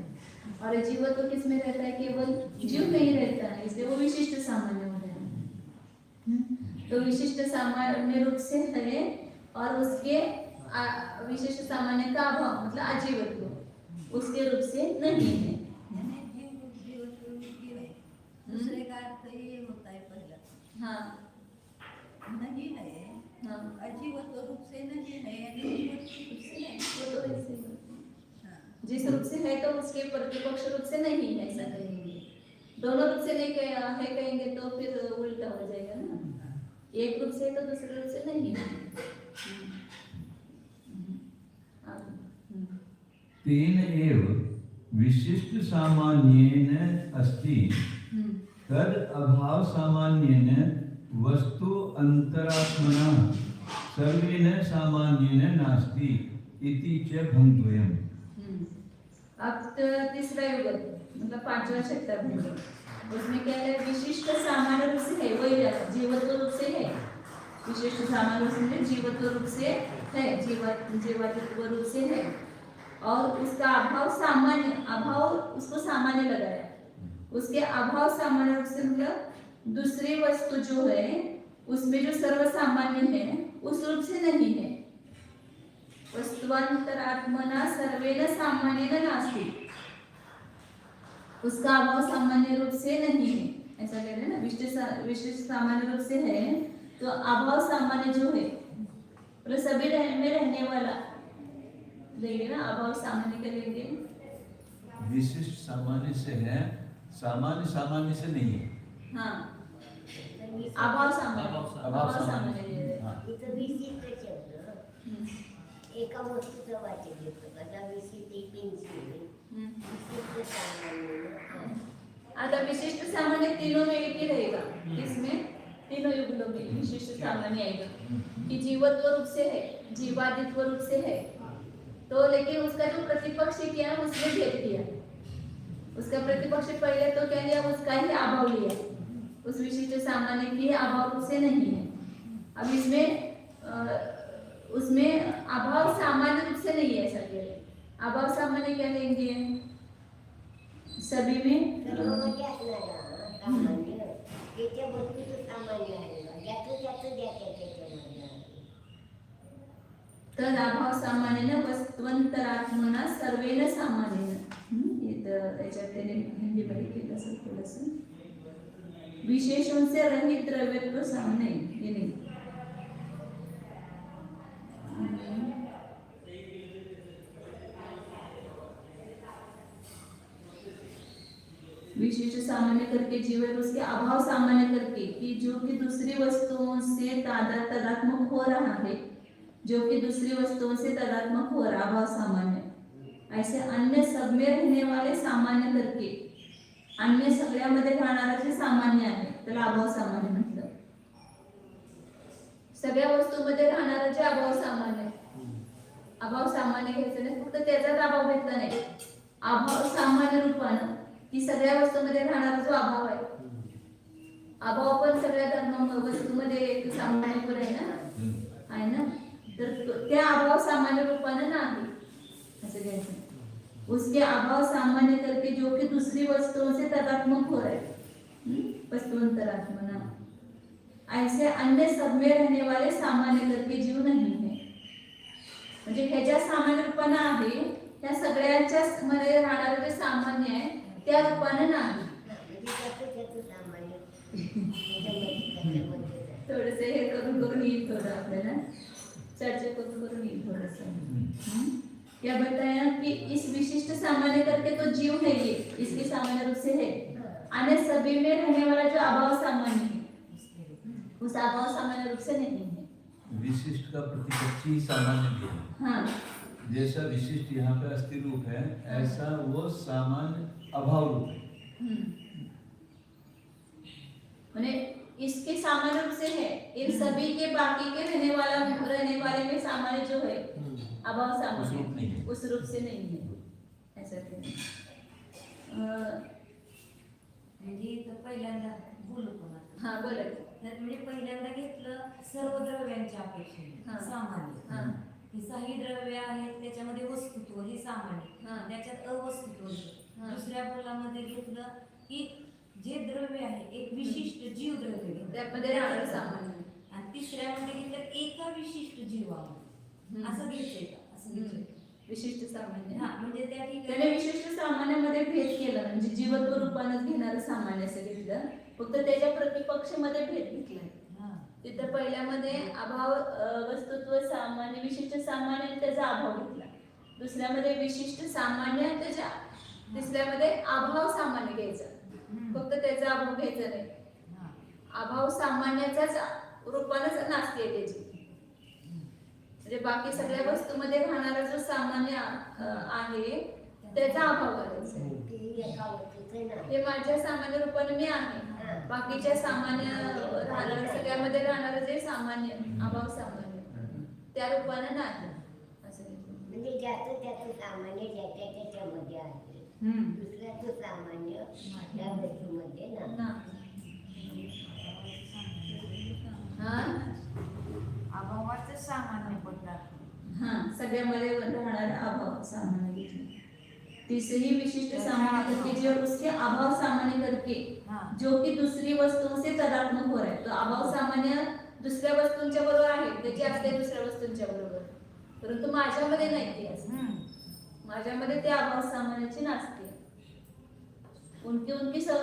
और जीवत्व किस में रहता है, केवल जीव में ही रहता है, इसलिए वो विशिष्ट सामान्य हो गया। तो विशिष्ट सामान्य रूप से है और उसके विशिष्ट सामान्य का अभाव मतलब अजीवत्व उसके रूप से नहीं है। दूसरे का अर्थ ये होता है पहला, हाँ नहीं है, हाँ, अजीवत्व रूप से नहीं है, जीवत्व रूप से है, वो तो ऐसे ही। हाँ, जिस रूप से है तो उसके प्रतिपक्ष रूप से नहीं है, ऐसा कहेंगे। दोनों रूप से नहीं है कहेंगे तो फिर उल्टा हो जाएगा ना। एक रूप से तो दूसरे रूप से नहीं है। तेन एव विशिष्ट सामान्येन अस्ति तद अभाव सामान्येन वस्तु अंतरात्मना सर्वेन सामान्येन नास्ति इति च भंगद्वयम्। अब तीसरा युग मतलब पांचवा शब्दार्थ, उसमें क्या है, विशिष्ट सामान्य रूप से है, वही जीवत्व रूप से है। विशिष्ट सामान्य रूप से जीवत्व रूप से है, जीवात्व रूप से है, और उसका अभाव सामान्य, अभाव उसको सामान्य लगाया, उसके अभाव सामान्य रूप से मतलब दूसरी वस्तु जो है उसमें जो सर्वसामान्य है उस रूप से नहीं है। वस्तुअंतरात्मना सर्वेन सामान्येन नास्ति, उसका अभाव सामान्य रूप से नहीं है, ऐसा कह रहे हैं ना। विशिष्ट सामान्य रूप से है तो अभाव सामान्य जो है पर सभी में रहने वाला लेंगे ना, अभाव सामान्य का लेंगे। विशिष्ट सामान्य से है, सामान्य सामान्य से नहीं है। हाँ, अभाव सामान्य, अभाव सामान्य सामान्य। ले रहे हैं। हाँ। इथं विशिष्ट शब्द हम्म, एका वस्तूचं वाचन घेतो. आता विशिष्ट एक पेन्सिल हम्म. विशिष्ट सामान्य आता विशिष्ट सामान्य तीनों में एक ही रहेगा, इसमें तीनों युगलों में विशिष्ट सामान्य आएगा कि जीवत्व रूप से है, जीवादित्व रूप से है। तो लेकिन उसका जो प्रतिपक्ष किया ना, उसने भेद किया। उसका प्रतिपक्ष पहले तो क्या लिया, उसका ही अभाव लिया, उस विशिष्ट सामान्य की अभाव रूप से नहीं है। अब इसमें उसमें अभाव सामान्य रूप से नहीं है, ऐसा कह अभाव सामान्य क्या लेंगे सभी में सर्वमध्ये असणारा सामान्य त्याच्या वस्तूचं सामान्य आहे ना, ज्याचं त्याचं ज्याच्या त्याच्यामध्ये आहे. तद अभाव सामान्य वस्तुवंतरात्मना सर्वेन सामान्य। इथं याच्यात त्याने हिंदीमध्ये केलं असेल थोडंसं, विशेषण से रहित द्रव्यत्व सामान्य ये नहीं। विशिष्ट सामान्य करके जीवन उसके अभाव सामान्य करके कि जो कि दूसरी वस्तुओं से तदात्मक हो रहा है, जो कि दूसरी वस्तुओं से तदात्मक हो रहा अभाव सामान्य, ऐसे अन्य सब में रहने वाले सामान्य करके अन्य सगळ्यामध्ये राहणारा जे सामान्य आहे त्याला अभाव सामान्य म्हटलं। सगळ्या वस्तूंमध्ये राहणारा जे अभाव सामान्य, अभाव सामान्य घ्यायचं नाही, फक्त त्याचाच अभाव घेतला नाही, अभाव सामान्य रूपानं की सगळ्या वस्तूंमध्ये राहणारा जो अभाव आहे, अभाव पण सगळ्या धर्म वस्तूमध्ये एक सामान्य पण आहे ना, तर त्या अभाव सामान्य रूपानं नाही असं घ्यायचं। उसके अभाव सामान्य करके जो कि दूसरी वस्तुओं से तदात्मक हो रहा है, वस्तुअंतरात्मना, ऐसे अन्य सब में रहने वाले सामान्य करके जीव नहीं है। म्हणजे ह्याच्या सामान्य रूपानं आहे, त्या सगळ्यांच्या मध्ये राहणारे जे सामान्य आहे त्या रूपानं नाही। म्हणजे त्याचं त्याचं सामान्य त्याच्यामध्ये थोडस हे करून येईल, थोडं आपल्याला चर्चा करून येईल थोडस। क्या बताया कि इस विशिष्ट सामान्य करके तो जीव है, ये इसके सामान्य रूप से है, अन्य सभी में रहने वाला जो अभाव सामान्य है उस अभाव सामान्य रूप से नहीं है। विशिष्ट का प्रतिपक्षी सामान्य भी है। हाँ, जैसा विशिष्ट यहाँ पे अस्थि रूप है, ऐसा वो सामान्य अभाव रूप है। माने इसके सामान्य रूप से है, इन सभी के बाकी के रहने वाले में सामान्य जो है अभाव उस रूप नहीं सामान्य है। उस रूप से नहीं है, ऐसा कहते म्हणजे इथं पहिल्यांदा बोलू पण आता. हाँ बोला। तर म्हणजे पहिल्यांदा घेतलं सर्व द्रव्यांच्या अपेक्षेने हा. सामान्य, हाँ की काही द्रव्य आहेत त्याच्यामध्ये वस्तुत्व हे सामान्य, हा. त्याच्यात अवस्तुत्व होतं. हा. दुसऱ्या बोलामध्ये घेतलं की जे द्रव्य आहे एक विशिष्ट जीव द्रव्य घेतलं. त्यामध्ये राहणारं सामान्य। आणि तिसऱ्यामध्ये घेतलं एका विशिष्ट जीवामध्ये, असं घ्यायचंय का, असं घ्यायचंय. विशिष्ट सामान्य। हा म्हणजे त्या त्याने ठिकाणी विशिष्ट सामान्यामध्ये भेद केला, म्हणजे जीवत्व रूपानं घेणारं सामान्य असं घेतलं, फक्त त्याच्या प्रतिपक्ष मध्ये भेद घेतला। हा. तिथं पहिल्यामध्ये अभाव वस्तुत्व सामान्य विशिष्ट सामान्य आणि त्याचा अभाव घेतला, दुसऱ्यामध्ये विशिष्ट सामान्य आणि त्याच्या, तिसऱ्यामध्ये अभाव सामान्य घ्यायचा, फक्त त्याचा अभाव घ्यायचा नाही। हा. अभाव सामान्याच्याच रूपानंच नास्ती आहे त्याची, म्हणजे बाकी सगळ्या वस्तूमध्ये राहणारा जो सामान्य आहे त्याचा अभाव करायचा। ते एका वस्तूचं ना हे माझ्या सामान्य रूपाने मी आहे, बाकीच्या सामान्य राहणाऱ्या सगळ्यामध्ये राहणारं जे सामान्य अभाव सामान्य त्या रूपाने नाही असं घेतलं। म्हणजे ज्याचं त्याचं सामान्य ज्याच्या त्याच्यामध्ये आहे, दुसऱ्याचं सामान्य त्या वस्तूमध्ये ना. नाही। हा अभावाचं सामान्य पदार्थ हाँ, सगळ्यामध्ये राहणारा अभाव सामान्य घेतला। तीसरी विशिष्ट सामान्य करके जो उसके अभाव सामान्य करके हाँ. जो कि दूसरी वस्तुओं से तदात्मक हो रहा है, तो अभाव सामान्य दुसऱ्या वस्तूंच्या बरोबर आहे, त्याची असते दुसऱ्या वस्तूंच्या बरोबर, परंतु माझ्यामध्ये नाही ते असते, माझ्यामध्ये ते अभाव सामान्याची नसते। उनकी सब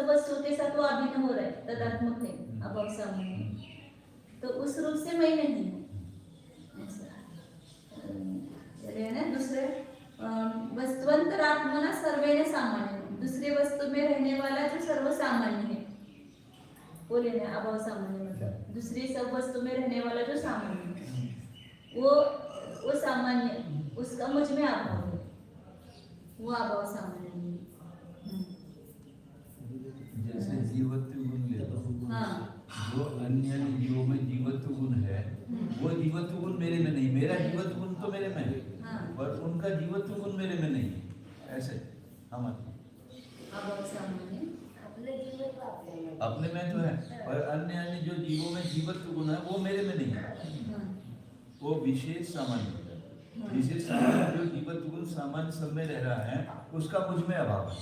वस्तुओं के साथ वो अभिन्न हो रहा है, तदात्मक है अभाव सामान्य, तो उस रूप से मैं नहीं हूँ। है ना दूसरे वस्तुअंतर आत्मना सर्वेने सामान्य, दूसरी वस्तु में रहने वाला जो सर्व सामान्य है वो लेना है। अभाव सामान्य मतलब दूसरी सब वस्तु में रहने वाला जो सामान्य है वो सामान्य, उसका मुझ में अभाव है, वो अभाव सामान्य है। जैसे जीवत्व गुण ले लो, हाँ जो अन्य जीवों में जीवत्व गुण है वो जीवत्व गुण मेरे में नहीं, मेरा जीवत्व गुण तो मेरे में है हाँ पर उनका जीवत्व गुण मेरे में नहीं है, ऐसे हम अभाव सामान्य आपलं जीवन तो आपल्याला अपने में तो है और अन्य जो जीवों में जीवत्व गुण है वो मेरे में नहीं है, हाँ वो विशेष सामान्य होता है। विशेष सामान्य जो जीवत्व गुण सामान्य सब में रह रहा है उसका मुझ में अभाव है।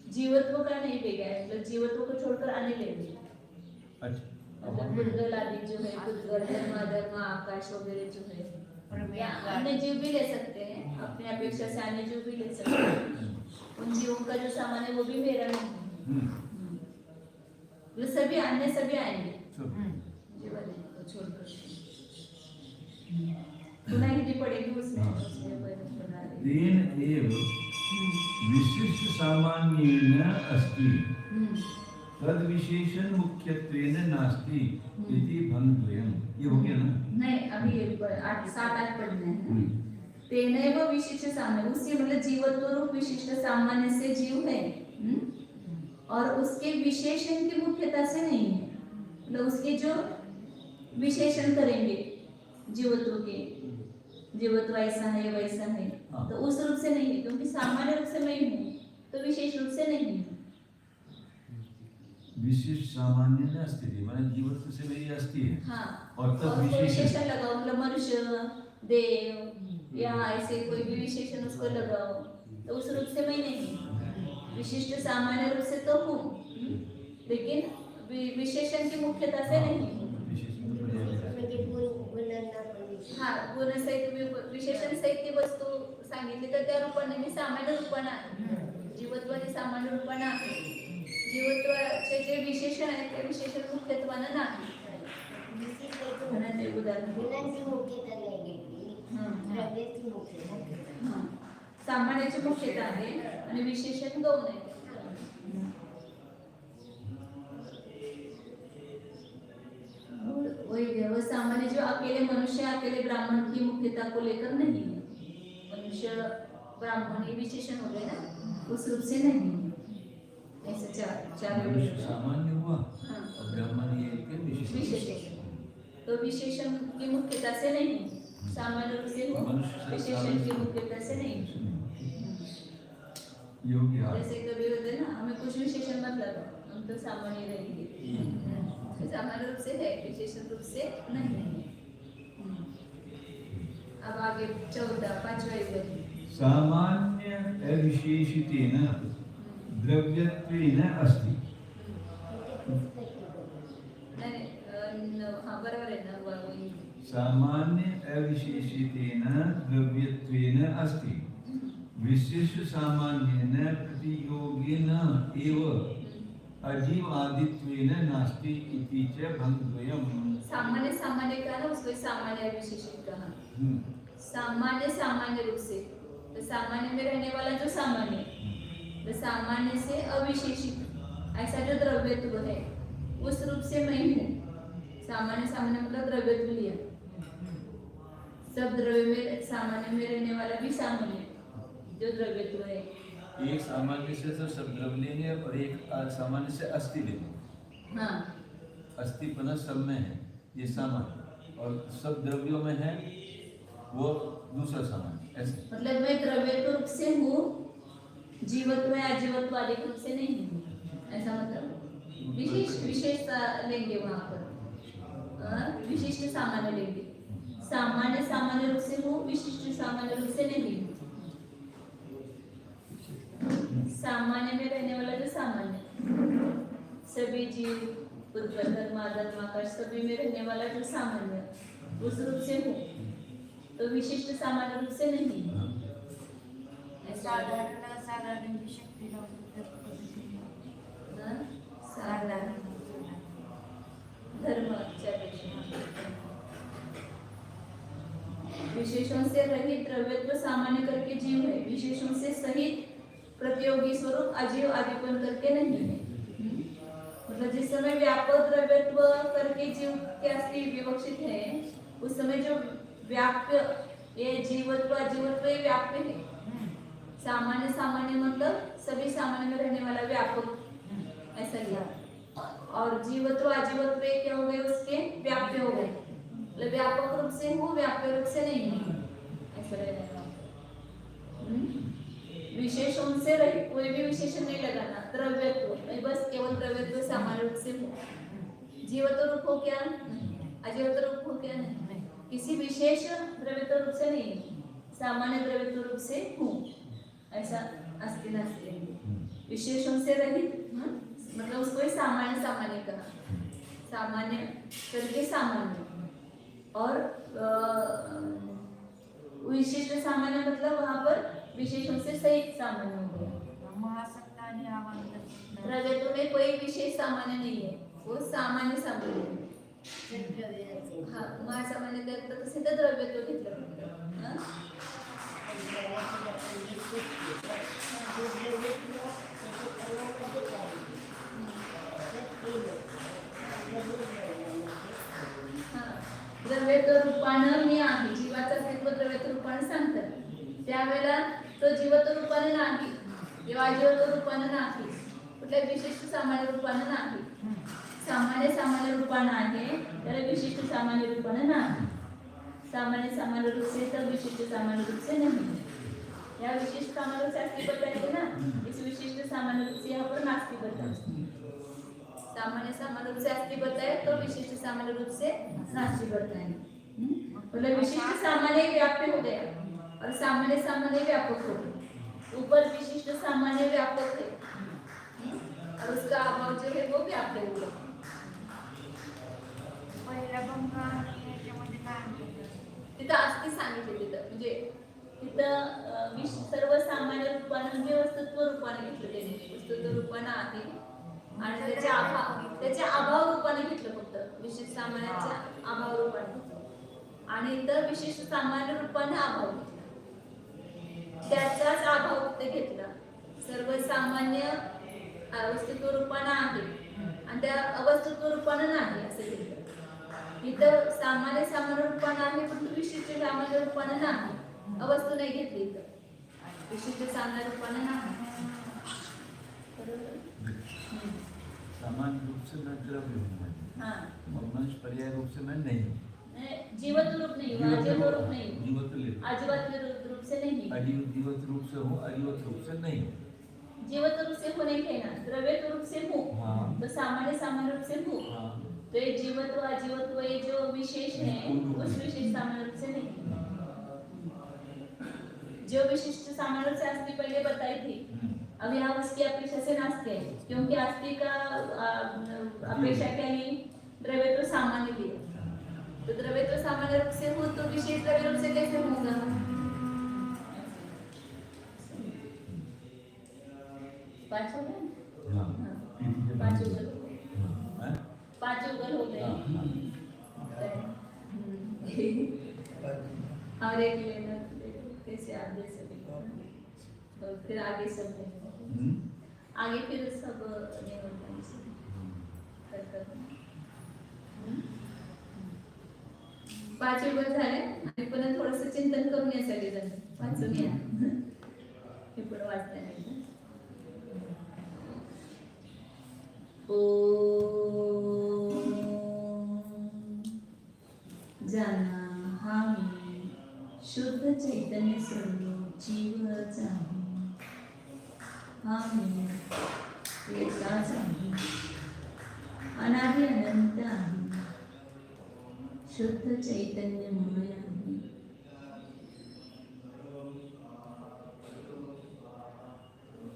जीवत्व का नहीं ले गया, मतलब जीवत्व को छोड़कर अन्य ले गए, अच्छा मतलब भूतगल आदि जो है, भूतगल धर्म अधर्म आकाश वगैरह जो है, या अन्य जीव भी ले सकते हैं, अपने अपेक्षा से अन्य जीव भी ले सकते हैं, उन जीवों का जो सामान है वो भी मेरा नहीं है। वो सभी अन्य सभी आएंगे जीवन को छोड़कर, पुनः हिंदी पड़ेगी उसमें बना रही। तेन एव विशिष्ट सामान्येन अस्ति तद विशेषण मुख्यत्वेन नास्ति इति भंगद्वयम्। ये हो गया ना? नहीं, अभी ये 7-8 पढ़ना है। तेनैव विशिष्ट सामान्य, उससे मतलब जीवत्व रूप विशिष्ट सामान्य से जीव है, और उसके विशेषण की मुख्यता से नहीं है, मतलब उसके जो विशेषण करेंगे जीवत्व के, जीवत्व ऐसा है वैसा है, तो उस रूप से नहीं है, क्योंकि सामान्य रूप से मैं हूँ तो विशेष रूप से नहीं है। विशिष्ट सामान्य न अस्ति माने जीवत्व से मेरी अस्थि है। हाँ, और तब उसको विशेषण विशेषण लगाओ, मतलब मनुष्य, देव या ऐसे कोई भी विशेषण उसको लगाओ, तो उस रूप से मैं नहीं, विशिष्ट सामान्य रूप से तो हूँ, लेकिन विशेषण की मुख्यता से नहीं। म्हणजे गुणांना पण हाँ, गुण सहित विशेषण सहित ती वस्तू सांगितली तर त्या रूपाने मी सामान्य रूपाने आहे, जीवत्वाने सामान्य रूपाने आहे, जीवत्वाचे जे विशेषण आहे ते विशेषण मुख्यत्वाने नाही। उदाहरण गुणांची मुख्यता नाही घेतली, द्रव्याची मुख्यता। सामान्याची मुख्यता आहे आणि विशेषण गौण आहे। वही है, वो सामान्य जो अकेले मनुष्य अकेले ब्राह्मण की मुख्यता को लेकर नहीं है, मनुष्य ब्राह्मण ये विशेषण हो गए ना, उस रूप से नहीं है। ऐसे चार मनुष्य सामान्य हुआ हाँ, और ब्राह्मण ये के विशेषण, तो विशेषण की मुख्यता से नहीं, सामान्य रूप से हो, विशेषण की मुख्यता से नहीं। योग्य जैसे कभी होते ना, हमें कुछ विशेषण मत लगा, हम तो सामान्य रहेंगे, सामान्य रूप से है, विशेषण रूप से नहीं है। अब आगे 5वां युग, सामान्य अविशेषितेन द्रव्यत्वेन अस्ति। हाँ बराबर है ना, वही सामान्य अविशेषितेन द्रव्यत्वेन अस्ति विशिष्ट सामान्येन प्रतियोगेन एव अजीवादित्वेन नास्ति इति च भंगद्वयम्। सामान्य सामान्य का ना, उसको सामान्य विशेषित कहा। सामान्य सामान्य रूप से, तो सामान्य में रहने वाला जो सामान्य, तो सामान्य से अविशेषित ऐसा जो द्रव्यत्व है उस रूप से मैं हूँ। सामान्य सामान्य मतलब द्रव्यत्व लिया, सब द्रव्य में सामान्य में रहने वाला भी सामान्य जो द्रव्यत्व है। एक सामान्य से तो सब द्रव्य लेंगे और एक सामान्य से अस्थि लेंगे। हाँ, अस्थिपना सब में है ये सामान्य, और सब द्रव्यों में है वो दूसरा सामान्य। ऐसे मतलब मैं द्रव्यत्व रूप से हूँ, जीवत्व या अजीवत्व आदि रूप से नहीं हूँ, ऐसा मतलब विशेषता लेंगे वहाँ पर, विशिष्ट सामान्य लेंगे। सामान्य सामान्य रूप से हूँ, विशिष्ट सामान्य रूप से नहीं हूँ। सामान्य में रहने वाला जो सामान्य, सभी जीव, भूतगल धर्म अधर्म आकाश सभी में रहने वाला जो सामान्य उस रूप से हूँ, तो विशिष्ट सामान्य रूप से नहीं है। साधारण शक्ती साधारण धर्म विशेषण से रहित द्रव्यत्व सामान्य करके जीव है, विशेषण से सहित प्रतियोगी स्वरूप अजीव आदिपन करके नहीं है। मतलब जिस समय व्यापक द्रव्यत्व करके जीव के अस्थि विवक्षित है, उस समय जो व्याप्य ये जीवत्व अजीवत्व ये व्याप्य है। सामान्य सामान्य मतलब सभी सामान्य में रहने वाला व्यापक, ऐसा लिया। और जीवत्व अजीवत्व ये क्या हो गए, उसके व्याप्य हो गए। मतलब व्यापक रूप से हूँ, व्याप्य रूप से नहीं हूँ, ऐसा रहेगा। विशेषण से रहित, कोई भी विशेषण नहीं लगाना। द्रव्यत्व, मैं बस केवल द्रव्यत्व सामान्य रूप से हूँ। जीवत्व रूप हो क्या, अजीवत्व रूप हो क्या, नहीं। किसी विशेष द्रव्यत्व रूप से नहीं, सामान्य द्रव्यत्व रूप से हूँ, ऐसा अस्ति नास्ति। विशेषण से रहित मतलब उसको सामान्य सामान्य कहा, सामान्य करके सामान्य। और विशिष्ट सामान्य मतलब वहां पर विशेषण से सहित सामान्य हो गया। द्रव्यत्व में कोई विशेष सामान्य नहीं है, वो सामान्य सामान्य है। हाँ, महासामान्य करता तसे तर द्रव्यत्व घेतलं। द्रव्यत्व रूपानं मी आहे, जीवाचं अस्तित्व द्रव्यत्व रूपानं सांगतात। त्यावेळेला तो जीवत्व रूपानं नाही किंवा अजीवत्व रूपानं नाही, कुठल्या विशिष्ट सामान्य रूपानं नाही। सामान्य सामान्य रूपानं आहे, त्याला विशिष्ट सामान्य रूपानं नाही। सामान्य सामान्य रूप से तर विशिष्ट सामान्य रूप से नहीं। या विशिष्ट सामान्य रूप से अस्ति बताएंगे ना, इस विशिष्ट सामान्य रूप से यहाँ पर नास्ति बताएंगे। सामान्य सामान्य रूप से अस्ति बताए तो विशिष्ट सामान्य रूप से नास्ति बताएंगे। मतलब विशिष्ट सामान्य व्याप्य हो गया और सामान्य सामान्य व्यापक हो गया। ऊपर विशिष्ट सामान्य व्यापक है और उसका अभाव जो है वो व्याप्य हो गया। तिथं अस्ति सांगितले, तिथं म्हणजे तिथं सर्वसामान्य रूपानं जे वस्तुत्व रूपाने घेतलं, त्यांनी वस्तुत्व रूपानं आहे आणि त्याच्या अभाव रूपाने घेतलं, फक्त विशिष्ट सामान्याच्या अभाव रूपाने। आणि इतर विशिष्ट सामान्य रूपाने अभाव घेतला, त्याचाच अभाव ते घेतला। सर्वसामान्य वस्तुत्व रूपानं आहे आणि त्या अवस्तुत्व रूपानं नाही असं घेतलं। इथं सामान्य सामान्य रूपानं आहे पण विशिष्ट सामान्य रूपानं नाही, अवस्तू नाही घेतली, इथं विशिष्ट सामान्य रूपानं नाही। सामान्य रूप से मैं द्रव्य हूँ, हाँ, मनुष्य पर्याय रूप से मैं नहीं हूँ। जीवत्व रूप नहीं, अजीव रूप नहीं, जीवत्व अजीवत्व रूप से नहीं, जीवत रूप से हूँ, अजीवत रूप से नहीं। जीवत्व रूप से होने के ना, द्रव्यत्व रूप से हूँ, हाँ। तो सामान्य सामान्य रूप से हूँ। हाँ। तो ये जीवत्व अजीवत्व ये जो विशेष है, उस विशेष सामान्य रूप से नहीं। जो विशिष्ट सामान्य रूप से अस्ति पहले बताई थी, अब यहाँ उसकी अपेक्षा से नास्ति है, क्योंकि अस्ति का अपेक्षा क्या ली, द्रव्यत्व सामान्य ली। तो द्रव्यत्व सामान्य रूप से हो तो विशेष द्रव्य रूप से कैसे होगा? पांच हो गए? पांच उगल, पांच उगल हो गए। और एक लेना, कैसे आप दे सकेंगे, और फिर आगे सब आगे फिर सब नहीं होता पाच उगल झाले आणि पुन्हा थोडंसं चिंतन करून या सगळेजण वाचून या, हे पुढे वाचता नाही। जाना हामी शुद्ध चैतन्य स्वरूप जीवच आहे, हामी एकाच आहे, अनादि अनंत आहे, शुद्ध चैतन्यमय आहे।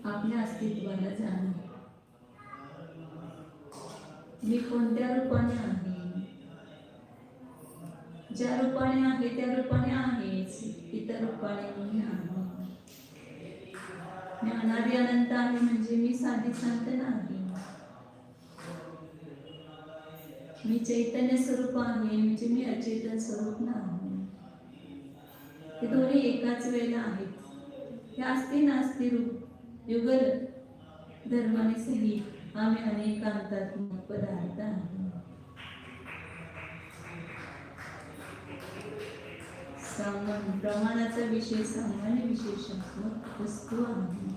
आपल्या अस्तित्वाला जाणं, मी कोणत्या रूपाने आहे, ज्या रूपाने आहे त्या रूपाने आहेच, इतर रूपाने मी आहे। मी अनादि अनंत आहे म्हणजे मी साधी संत नाही, मी चैतन्य स्वरूप आहे म्हणजे मी अचेतन स्वरूप नाही। ते दोन्ही एकाच वेळेला आहेत. हे अस्ति नास्ति रूप युगल धर्माने सहित आम्ही अनेकांतात्मक पदार्थ आहोत. प्रमाणाचा विषय सामान्य विशेषात्मक वस्तू आहे.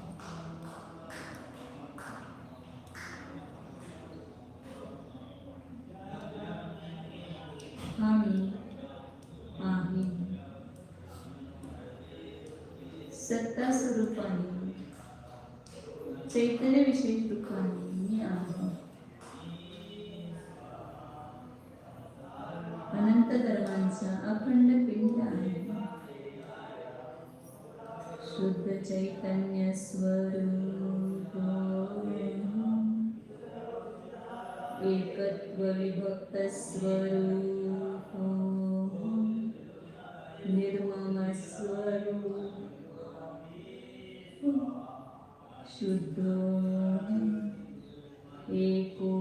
आम्ही आहे सत्ता स्वरूपाने चैतन्य विशेष रूपाने मी आहे. अनंत धर्मांचा अखंड पिंड आहे. शुद्ध चैतन्य स्वरूप एकत्व विभक्त स्वरूप निर्मम स्वरूप शुद्ध एको